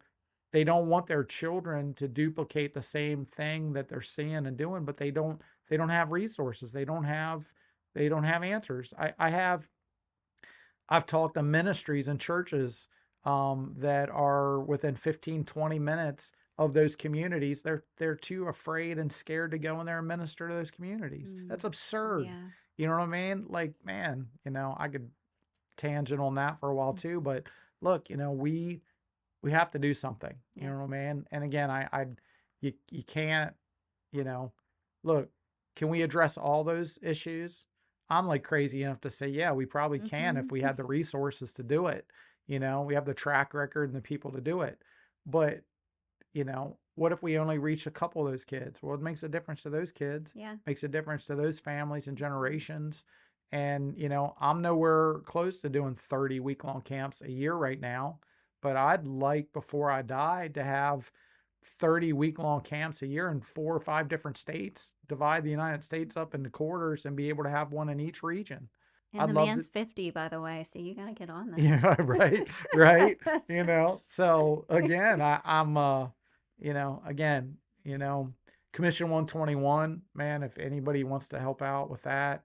they don't want their children to duplicate the same thing that they're seeing and doing, but they don't have resources. They don't have answers. I've talked to ministries and churches that are within 15, 20 minutes of those communities. They're too afraid and scared to go in there and minister to those communities. Mm. That's absurd. Yeah. You know what I mean? Like, man, I could tangent on that for a while too, but look, we have to do something. You Yeah. know what I mean? And again, you can't, you know, look, can we address all those issues? I'm like crazy enough to say, yeah, we probably can if Hmm. we had the resources to do it. We have the track record and the people to do it. But, what if we only reach a couple of those kids? Well, it makes a difference to those kids, Yeah. makes a difference to those families and Hmm. generations. And, I'm nowhere close to doing 30 week-long camps a year right now, but I'd like before I die to have 30 week-long camps a year in 4 or 5 different states, divide the United States up into quarters and be able to have one in each region. And I'd the love to. man's 50, by the way, so you got to get on this. Yeah, right, right. So again, again, Commission 121, man, if anybody wants to help out with that,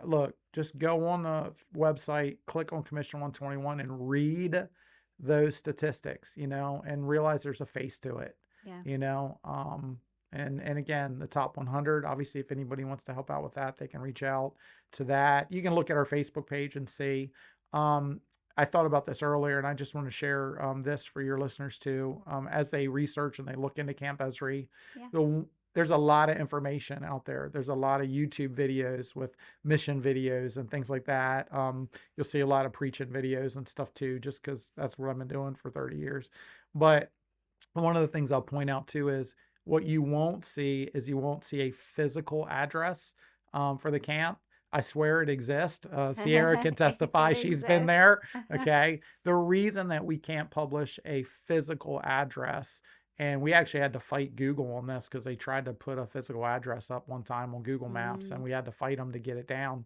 look, just go on the website, click on Commission 121 and read those statistics, and realize there's a face to it, Yeah. you know. Um, And again, the top 100, obviously, if anybody wants to help out with that, they can reach out to that. You can look at our Facebook page and see. Um, I thought about this earlier, and I just want to share this for your listeners too. As they research and they look into Camp Ezri, Yeah. there's a lot of information out there. There's a lot of YouTube videos with mission videos and things like that. You'll see a lot of preaching videos and stuff too, just because that's what I've been doing for 30 years. But one of the things I'll point out too is what you won't see is you won't see a physical address for the camp. I swear it exists. Sierra can testify. It She's been exists. there. Okay. The reason that we can't publish a physical address, and we actually had to fight Google on this because they tried to put a physical address up one time on Google Maps, and we had to fight them to get it down.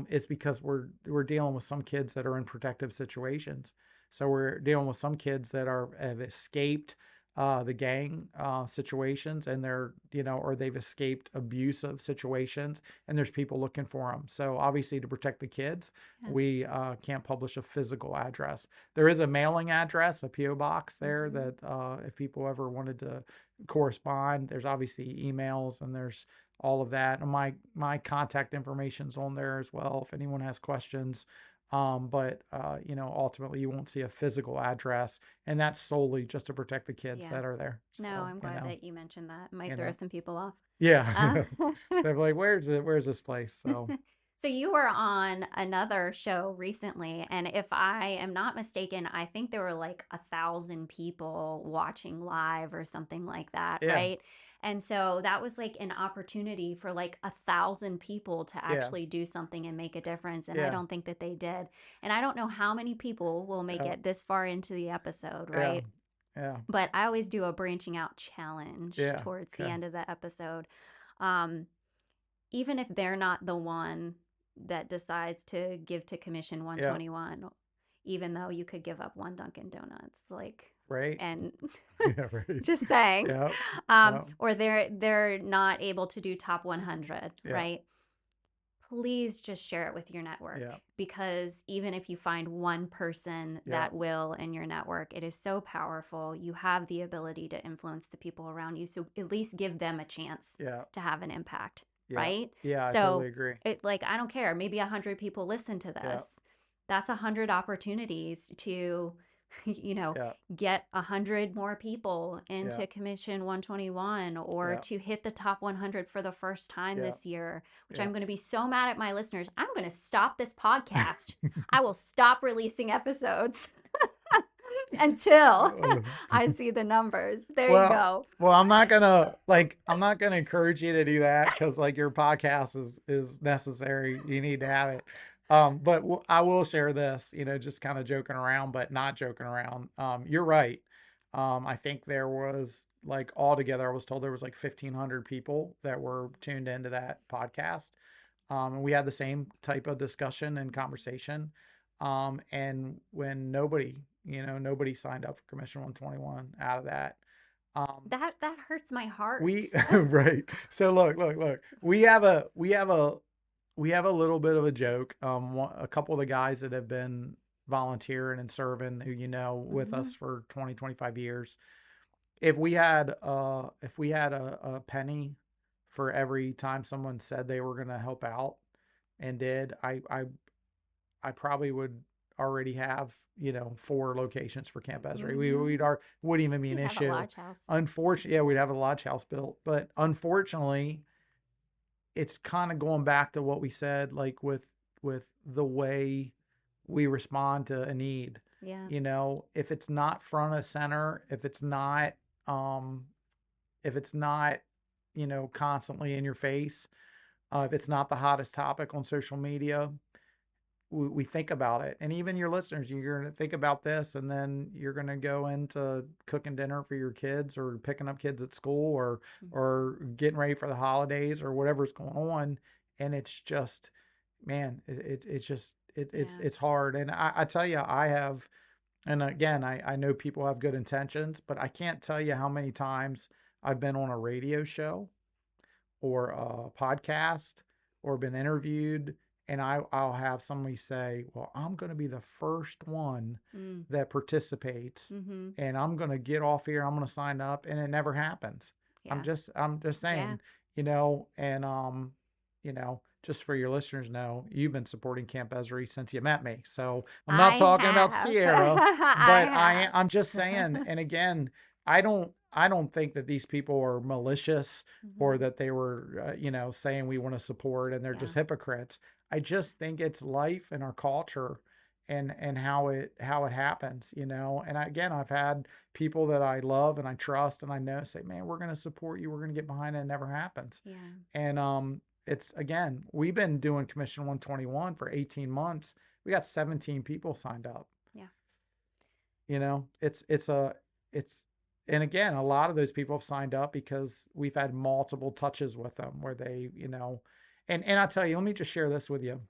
Is because we're dealing with some kids that are in protective situations. So we're dealing with some kids that have escaped the gang situations, and they're, or they've escaped abusive situations, and there's people looking for them. So obviously, to protect the kids, we can't publish a physical address. There is a mailing address, a PO box there that if people ever wanted to correspond, there's obviously emails, and there's all of that. And my contact information's on there as well if anyone has questions. But ultimately you won't see a physical address, and that's solely just to protect the kids that are there. No, So, I'm glad that you mentioned that. It might throw some people off. Yeah. They're like, where's this place? So So you were on another show recently, and if I am not mistaken, I think there were like 1,000 people watching live or something like that, right? And so that was like an opportunity for like 1,000 people to actually do something and make a difference. And I don't think that they did. And I don't know how many people will make it this far into the episode, right? Yeah. But I always do a branching out challenge towards the end of the episode. Even if they're not the one that decides to give to Commission 121, even though you could give up one Dunkin' Donuts, like, right. And right. just saying, Yep. or they're not able to do top 100, right? Please just share it with your network, because even if you find one person that will in your network, it is so powerful. You have the ability to influence the people around you, so at least give them a chance to have an impact. Right? Yeah, So I totally agree. I don't care. Maybe 100 people listen to this. That's 100 opportunities to, get 100 more people into Commission 121, or to hit the top 100 for the first time this year, which I'm going to be so mad at my listeners. I'm going to stop this podcast. I will stop releasing episodes until I see the numbers. There you go. Well, I'm not gonna encourage you to do that, because like your podcast is necessary. You need to have it. But I will share this, just kind of joking around, but not joking around. You're right. I think there was like altogether, I was told there was like 1,500 people that were tuned into that podcast. And we had the same type of discussion and conversation. And when nobody signed up for Commission 121 out of that. That hurts my heart. Right. So look. We have a little bit of a joke. A couple of the guys that have been volunteering and serving, who with us for 20, 25 years. If we had a penny for every time someone said they were going to help out and did, I probably would already have 4 locations for Camp Ezri. Wouldn't even be an issue. Have a lodge house. Unfortunately, we'd have a lodge house built, but unfortunately, it's kind of going back to what we said, like with the way we respond to a need. If it's not front of center, if it's not constantly in your face, if it's not the hottest topic on social media, we think about it. And even your listeners, you're going to think about this, and then you're going to go into cooking dinner for your kids, or picking up kids at school, or getting ready for the holidays, or whatever's going on. And it's just, man, it's hard. And I tell you, and again, I know people have good intentions, but I can't tell you how many times I've been on a radio show or a podcast or been interviewed, and I'll have somebody say, well, I'm going to be the first one that participates, and I'm going to get off here, I'm going to sign up, and it never happens. Yeah. I'm just Yeah. saying, and just for your listeners know, you've been supporting Camp Ezri since you met me. So I'm not I talking about have. Sierra, I but have. I'm just saying, and again, I don't think that these people are malicious or Mhm. that they were saying we want to support and they're Yeah. just hypocrites. I just think it's life and our culture and how it happens, And again, I've had people that I love and I trust and I know say, "Man, we're going to support you. We're going to get behind it." It never happens. Yeah. And it's again, we've been doing Commission 121 for 18 months. We got 17 people signed up. Yeah. It's and again, a lot of those people have signed up because we've had multiple touches with them where they, and I'll tell you, let me just share this with you.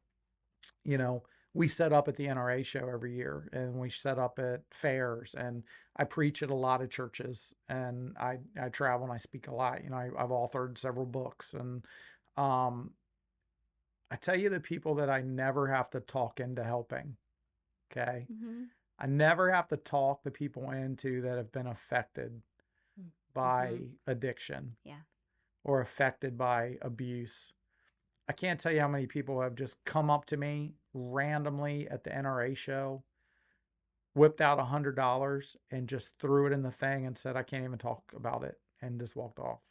You know, we set up at the NRA show every year and we set up at fairs and I preach at a lot of churches and I travel and I speak a lot. I've authored several books and um, I tell you the people that I never have to talk into helping. Okay. Mhm. I never have to talk the people into that have been affected Mhm. by addiction Yeah. or affected by abuse. I can't tell you how many people have just come up to me randomly at the NRA show, whipped out $100 and just threw it in the thing and said, I can't even talk about it, and just walked off.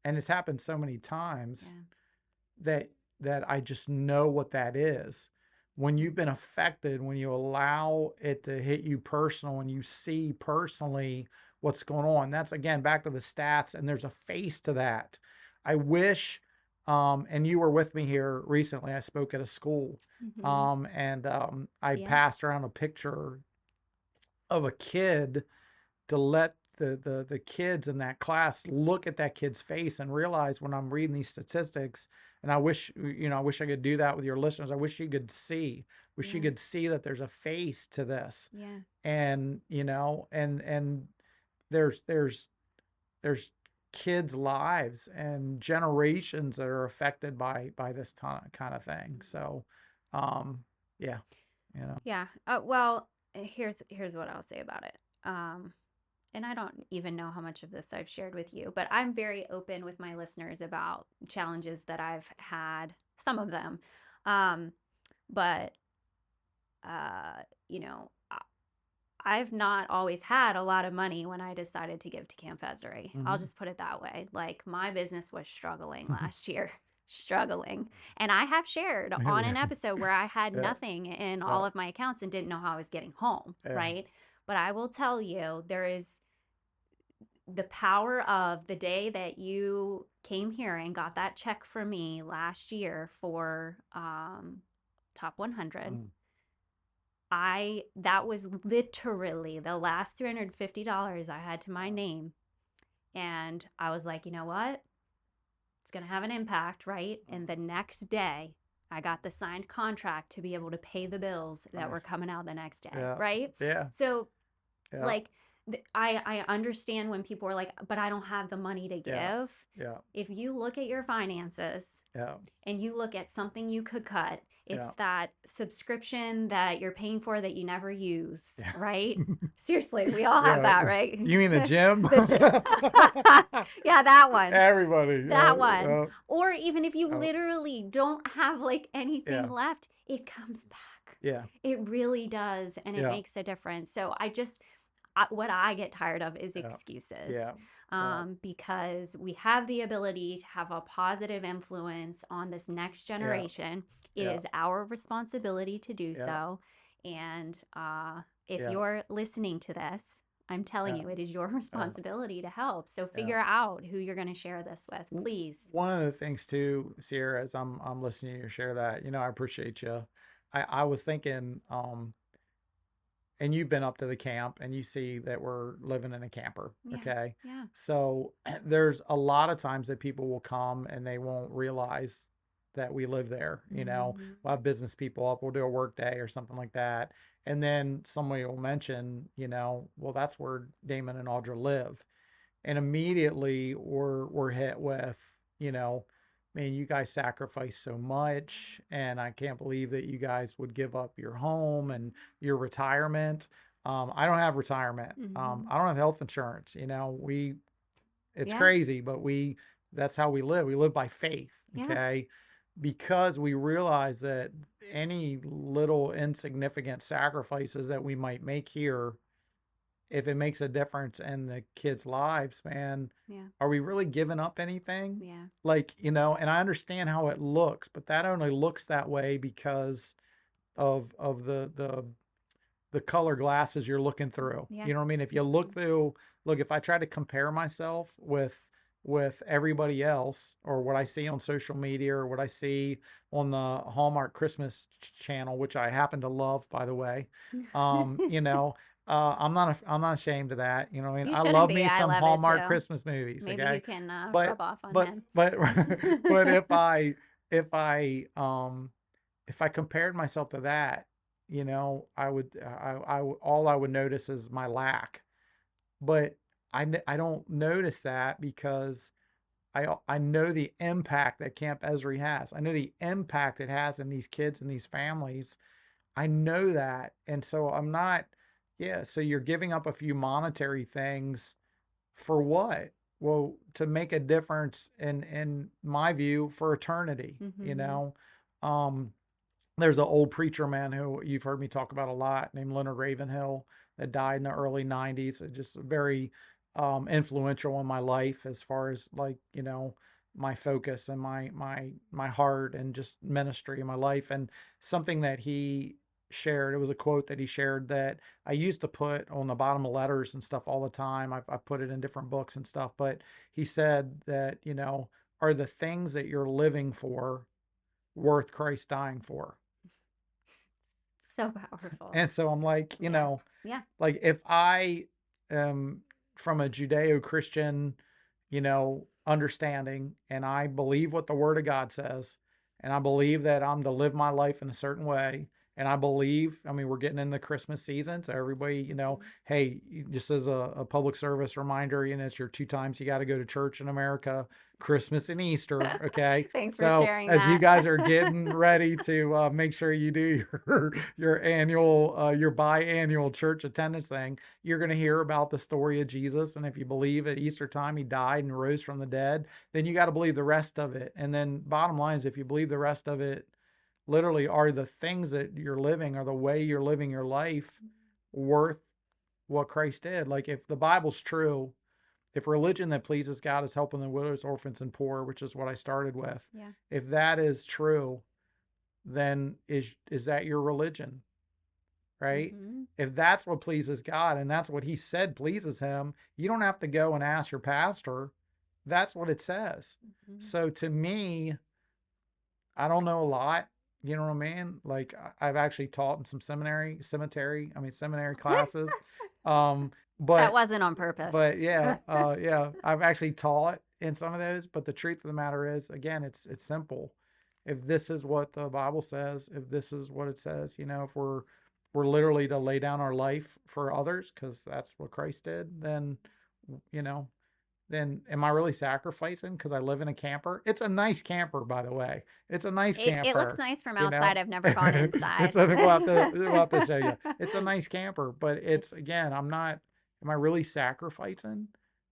And it's happened so many times Yeah. that I just know what that is. When you've been affected, when you allow it to hit you personal, when you see personally what's going on, that's again back to the stats, and there's a face to that. I wish, and you were with me here recently. I spoke at a school, Mhm. and I Yeah. passed around a picture of a kid to let the kids in that class look at that kid's face and realize when I'm reading these statistics, and I wish I could do that with your listeners. I wish you Yeah. could see that there's a face to this. Yeah. And, and there's there's kids' lives and generations that are affected by this kind of thing. So, um, yeah, you know, Yeah. Well, here's what I'll say about it. And I don't even know how much of this I've shared with you, but I'm very open with my listeners about challenges that I've had, some of them. Um, but uh, you know, I've not always had a lot of money when I decided to give to Camp Ezri. I'll hmm just put it that way. Like my business was struggling last year, struggling. And I have shared on yeah, an episode where I had yeah, nothing in yeah, all of my accounts and didn't know how I was getting home, yeah. right? But I will tell you, there is the power of the day that you came here and got that check from me last year for top 100. Mm. That was literally the last $350 I had to my name. And I was like, you know what? It's going to have an impact, right? And the next day, I got the signed contract to be able to pay the bills that were Nice. coming out the next day, Yeah. right? Yeah. So, Yeah. like, I understand when people are like, but I don't have the money to Yeah. give. Yeah. If you look at your finances Yeah. and you look at something you could cut, it's Yeah. that subscription that you're paying for that you never use, Yeah. right? Seriously, we all have Yeah. that, right? You mean the gym? Yeah, that one. Everybody. Yeah. That one. Yeah. Or even if you Oh, literally don't have like anything yeah. left, it comes back. Yeah. It really does. And it Yeah. makes a difference. So what I get tired of is Yeah. excuses, Yeah. Yeah. because we have the ability to have a positive influence on this next Yeah. generation. It Yeah. is our responsibility to do Yeah. so. And if Yeah. you're listening to this, I'm telling Yeah. you, it is your Yeah. responsibility to help. So Yeah. figure out who you're going to share this with, please. One of the things too, Sierra, as I'm listening to you share that, I appreciate you. I was thinking, and you've been up to the camp and you see that we're living in a camper. Yeah. Okay. Yeah. So there's a lot of times that people will come and they won't realize that we live there. Mm-hmm. We'll have business people up, we'll do a work day or something like that. And then somebody will mention, well, that's where Damon and Audra live. And immediately we're hit with, man, you guys sacrifice so much, and I can't believe that you guys would give up your home and your retirement. I don't have retirement. Mm-hmm. I don't have health insurance. It's Yeah. crazy, but that's how we live. We live by faith, Yeah. okay? Because we realize that any little insignificant sacrifices that we might make here, if it makes a difference in the kids' lives, man, Yeah. are we really giving up anything? Yeah. Like, and I understand how it looks, but that only looks that way because of the color glasses you're looking through. Yeah. You know what I mean? If you Mhm. look, if I try to compare myself with everybody else, or what I see on social media, or what I see on the Hallmark Christmas channel, which I happen to love, by the way, um, you know, I'm not ashamed of that. You know what I mean? You I shouldn't love be. me I some love it Hallmark too. Christmas movies, Maybe you okay? can But rub off on but him. but but if I if I compared myself to that, all I would notice is my lack. But I don't notice that because I know the impact that Camp Ezri has. I know the impact it has in these kids and these families. I know that. And so I'm not, yeah, so you're giving up a few monetary things for what? Well, to make a difference in my view for eternity, you Mm-hmm. know. Um there's an old preacher man who you've heard me talk about a lot named Leonard Ravenhill that died in the early 90s. Just very influential in my life as far as, like, my focus and my heart and just ministry in my life. And something that he shared, it was a quote that he shared that I used to put on the bottom of letters and stuff all the time. I put it in different books and stuff, but he said that, are the things that you're living for worth Christ dying for? So powerful. And so I'm like, Yeah. Yeah. like, if I am from a Judeo-Christian, understanding, and I believe what the Word of God says, and I believe that I'm to live my life in a certain way, and I believe, I mean, we're getting in the Christmas season, so everybody, Mhm. hey, just as a public service reminder, it's your two times you got to go to church in America, Christmas and Easter, okay? Thanks for So sharing as you that. guys are getting ready to make sure you do your annual, your biannual church attendance thing, you're going to hear about the story of Jesus. And if you believe at Easter time he died and rose from the dead, then you got to believe the rest of it. And then bottom line is, if you believe the rest of it, literally, are the things that you're living, or the way you're living your life, worth what Christ did? Like, if the Bible's true, if religion that pleases God is helping the widows, orphans, and poor, which is what I started with, Yeah. if that is true, then is that your religion? Right? Mm-hmm. If that's what pleases God and that's what he said pleases him, you don't have to go and ask your pastor. That's what it says. Mm-hmm. So to me, I don't know a lot. You know what I mean? Like, I've actually taught in some seminary classes. Um, That but wasn't on purpose. yeah, yeah, I've actually taught in some of those. But the truth of the matter is, again, it's simple. If this is what the Bible says, if this is what it says, if we're literally to lay down our life for others, because that's what Christ did, you know, then am I really sacrificing because I live in a camper? It's a nice camper, by the way. It's a nice It looks camper, nice from you outside. know. I've never gone inside. We'll have to show you. It's a nice camper, but it's, It's again, I'm not. Am I really sacrificing?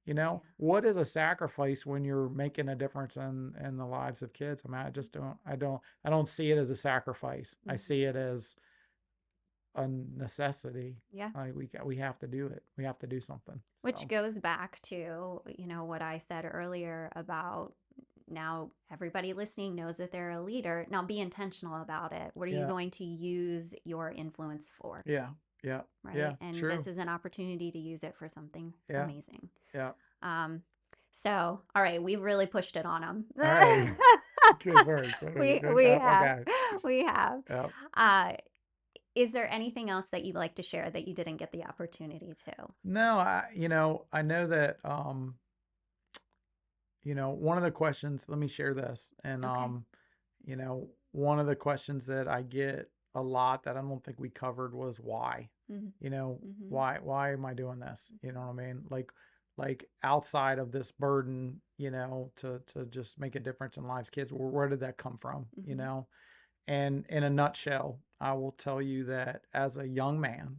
yeah. What is a sacrifice when you're making a difference in the lives of kids? I mean, I just don't. I don't see it as a sacrifice. I see Mm-hmm. it as a necessity. Yeah. Like, we have to do it. We have to do something. Which So goes back to, what I said earlier about now everybody listening knows that they're a leader. Now be intentional about it. What are you yeah, going to use your influence for? yeah, yeah, Right. yeah. And this True. is an opportunity to use it for something Yeah. amazing. Yeah. Um, so, all right, we've really pushed it on them. All right. Good work. Good. Good. We have. Okay. We have. Yeah. Uh, is there anything else that you'd like to share that you didn't get the opportunity to? No, I know that, one of the questions, let me share this. And, Okay. one of the questions that I get a lot that I don't think we covered was why. Mm-hmm. You know, Mm-hmm. why am I doing this? You know what I mean? Like, outside of this burden, to just make a difference in lives, kids, where did that come from? Mm-hmm. And in a nutshell, I will tell you that as a young man,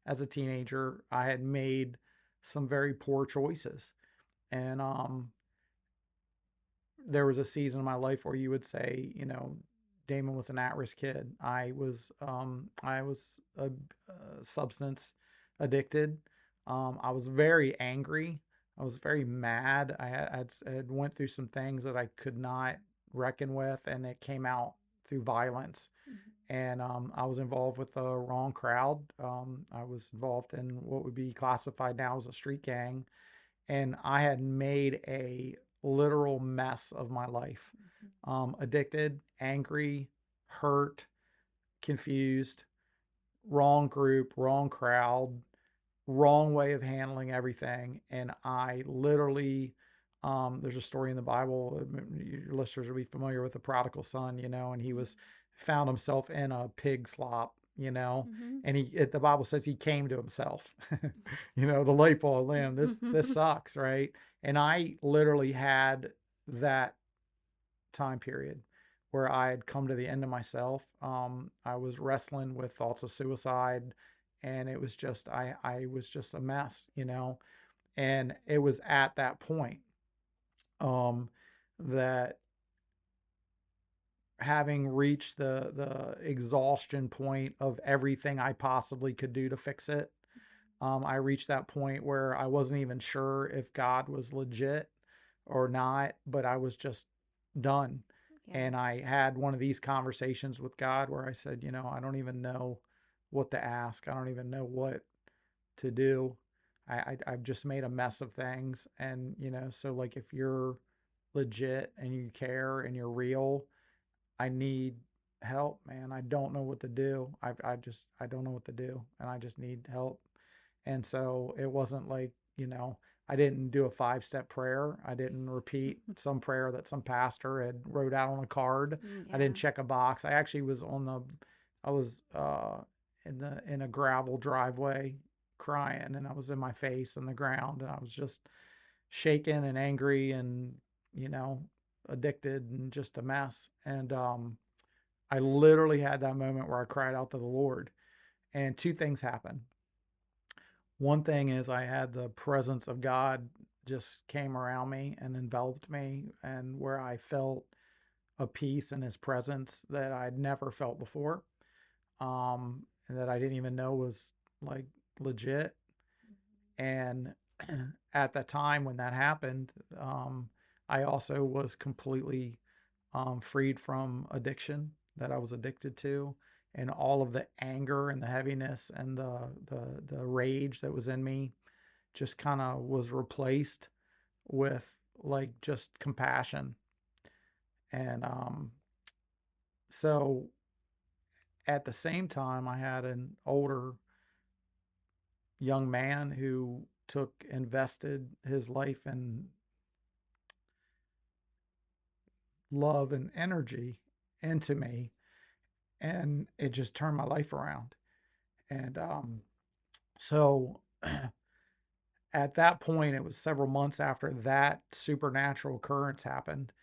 as a teenager, I had made some very poor choices. And there was a season in my life where you would say, Damon was an at-risk kid. I was substance addicted. I was very angry. I was very mad. I had went through some things that I could not reckon with, and it came out through violence. And I was involved with the wrong crowd. I was involved in what would be classified now as a street gang, and I had made a literal mess of my life. Addicted, angry, hurt, confused, wrong group, wrong crowd, wrong way of handling everything. And I literally, there's a story in the Bible, your listeners will be familiar with the prodigal son, and he was found himself in a pig slop, and the Bible says he came to himself, the light bulb lamb, this sucks, right? And I literally had that time period where I had come to the end of myself. I was wrestling with thoughts of suicide, and it was just I was just a mess, And it was at that point that, having reached the exhaustion point of everything I possibly could do to fix it, I reached that point where I wasn't even sure if God was legit or not, but I was just done. Yeah. And I had one of these conversations with God where I said, I don't even know what to ask. I don't even know what to do. I've just made a mess of things. And, so like, if you're legit and you care and you're real, I need help, man. I don't know what to do. I don't know what to do, and I just need help. And so it wasn't like, I didn't do a 5-step prayer. I didn't repeat some prayer that some pastor had wrote out on a card. I didn't check a box. I actually was I was in a gravel driveway crying, and I was in my face in the ground, and I was just shaken and angry and, you know, addicted and just a mess. And I literally had that moment where I cried out to the Lord, and two things happened. One thing is, I had the presence of God just came around me and enveloped me, and where I felt a peace in his presence that I'd never felt before, and that I didn't even know was like legit. And at the time when that happened, I also was completely freed from addiction that I was addicted to, and all of the anger and the heaviness and the rage that was in me just kind of was replaced with like just compassion. And so at the same time, I had an older young man who invested his life in love and energy into me, and it just turned my life around. And so at that point, it was several months after that supernatural occurrence happened,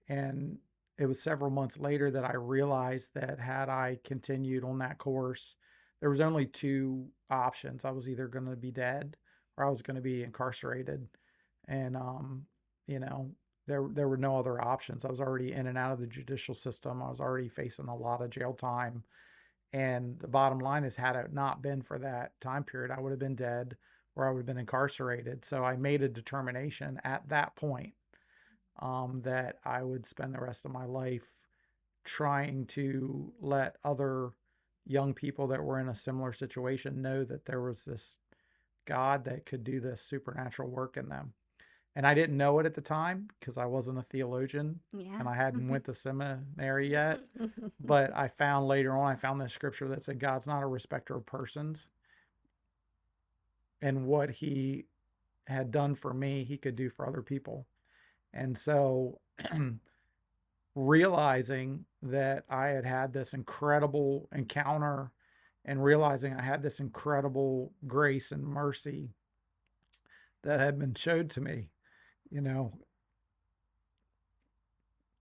and it was several months later that I realized that, had I continued on that course, there was only two options. I was either going to be dead or I was going to be incarcerated. And you know, there were no other options. I was already in and out of the judicial system. I was already facing a lot of jail time. And the bottom line is, had it not been for that time period, I would have been dead or I would have been incarcerated. So I made a determination at that point, that I would spend the rest of my life trying to let other young people that were in a similar situation know that there was this God that could do this supernatural work in them. And I didn't know it at the time because I wasn't a theologian, Yeah. and I hadn't went to seminary yet. But I found later on, I found this scripture that said God's not a respecter of persons, and what he had done for me, he could do for other people. And so realizing that I had had this incredible encounter, and realizing I had this incredible grace and mercy that had been showed to me, you know,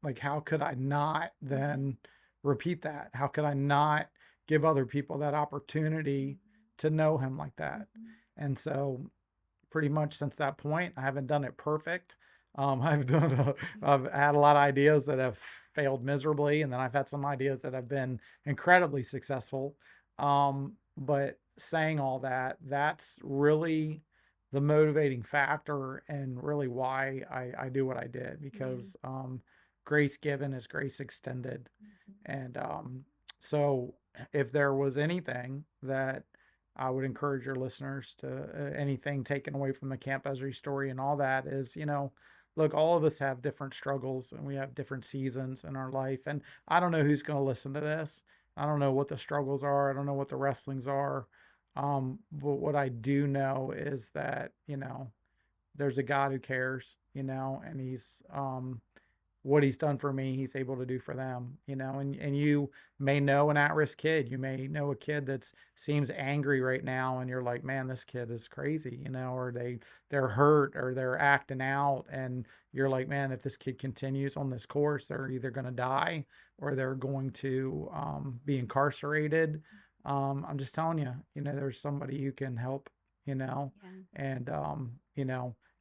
like, how could I not then repeat that? How could I not give other people that opportunity to know him like that? And so pretty much since that point. I haven't done it perfect. I've had a lot of ideas that have failed miserably, and then I've had some ideas that have been incredibly successful. But saying all that, that's really the motivating factor and really why I do what I did, Yeah. because grace given is grace extended. And so if there was anything that I would encourage your listeners to, anything taken away from the Camp Ezri story and all that is, look, all of us have different struggles and we have different seasons in our life. And I don't know who's going to listen to this. I don't know what the struggles are. I don't know what the wrestlings are. But what I do know is that, there's a God who cares, and he's, what he's done for me, he's able to do for them, and you may know an at-risk kid. You may know a kid that seems angry right now, and you're like, man, this kid is crazy, or they're hurt or they're acting out. And you're like, man, if this kid continues on this course, they're either going to die or they're going to be incarcerated. I'm just telling you, there's somebody who can help, Yeah. and,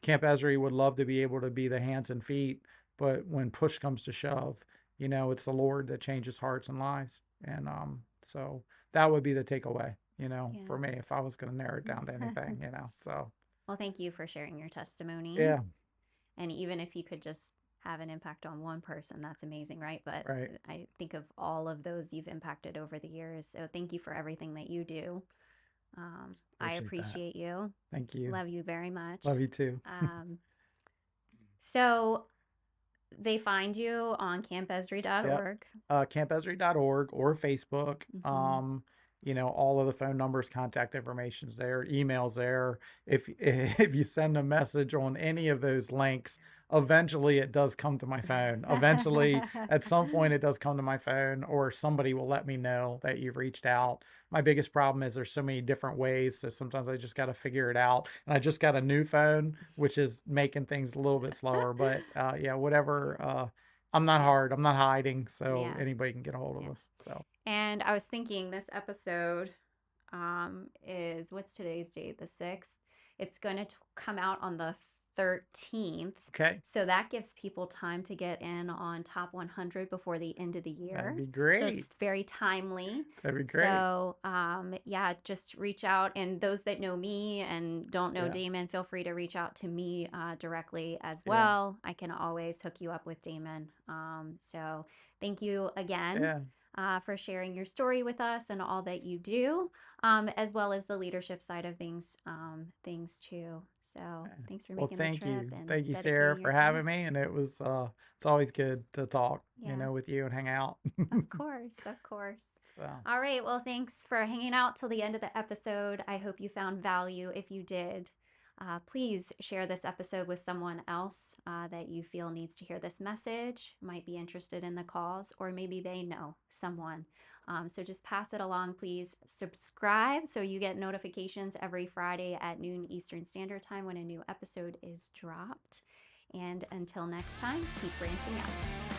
Camp Ezri would love to be able to be the hands and feet, but when push comes to shove, it's the Lord that changes hearts and lives. And so that would be the takeaway, Yeah. for me, if I was going to narrow it down to anything, so. Well, thank you for sharing your testimony. Yeah. And even if you could just have an impact on one person, that's amazing, right? But Right. I think of all of those you've impacted over the years. So thank you for everything that you do. I appreciate you. Thank you. Love you very much. Love you too. So they find you on campezri.org. Campezri.org or Facebook. All of the phone numbers, contact information's there, emails there. If you send a message on any of those links, eventually it does come to my phone. Eventually, at some point, it does come to my phone, or somebody will let me know that you've reached out. My biggest problem is there's so many different ways, so sometimes I just got to figure it out. And I just got a new phone, which is making things a little bit slower. But yeah, whatever. I'm not hard. I'm not hiding, so anybody can get a hold of us. So. And I was thinking this episode is, what's today's date? The 6th. It's going to come out on the 13th. Okay. So that gives people time to get in on top 100 before the end of the year. That'd be great. So it's very timely. That'd be great. So yeah, just reach out. And those that know me and don't know Damon, feel free to reach out to me directly as well. I can always hook you up with Damon. So thank you again. For sharing your story with us and all that you do, as well as the leadership side of things too. So thanks for making the trip. And thank you, Sarah, for having me. And it was it's always good to talk, with you and hang out. Of course. So. All right. Well, thanks for hanging out till the end of the episode. I hope you found value. If you did, please share this episode with someone else that you feel needs to hear this message, might be interested in the cause, or maybe they know someone. So just pass it along, please. Subscribe so you get notifications every Friday at noon Eastern Standard Time when a new episode is dropped. And until next time, keep branching out.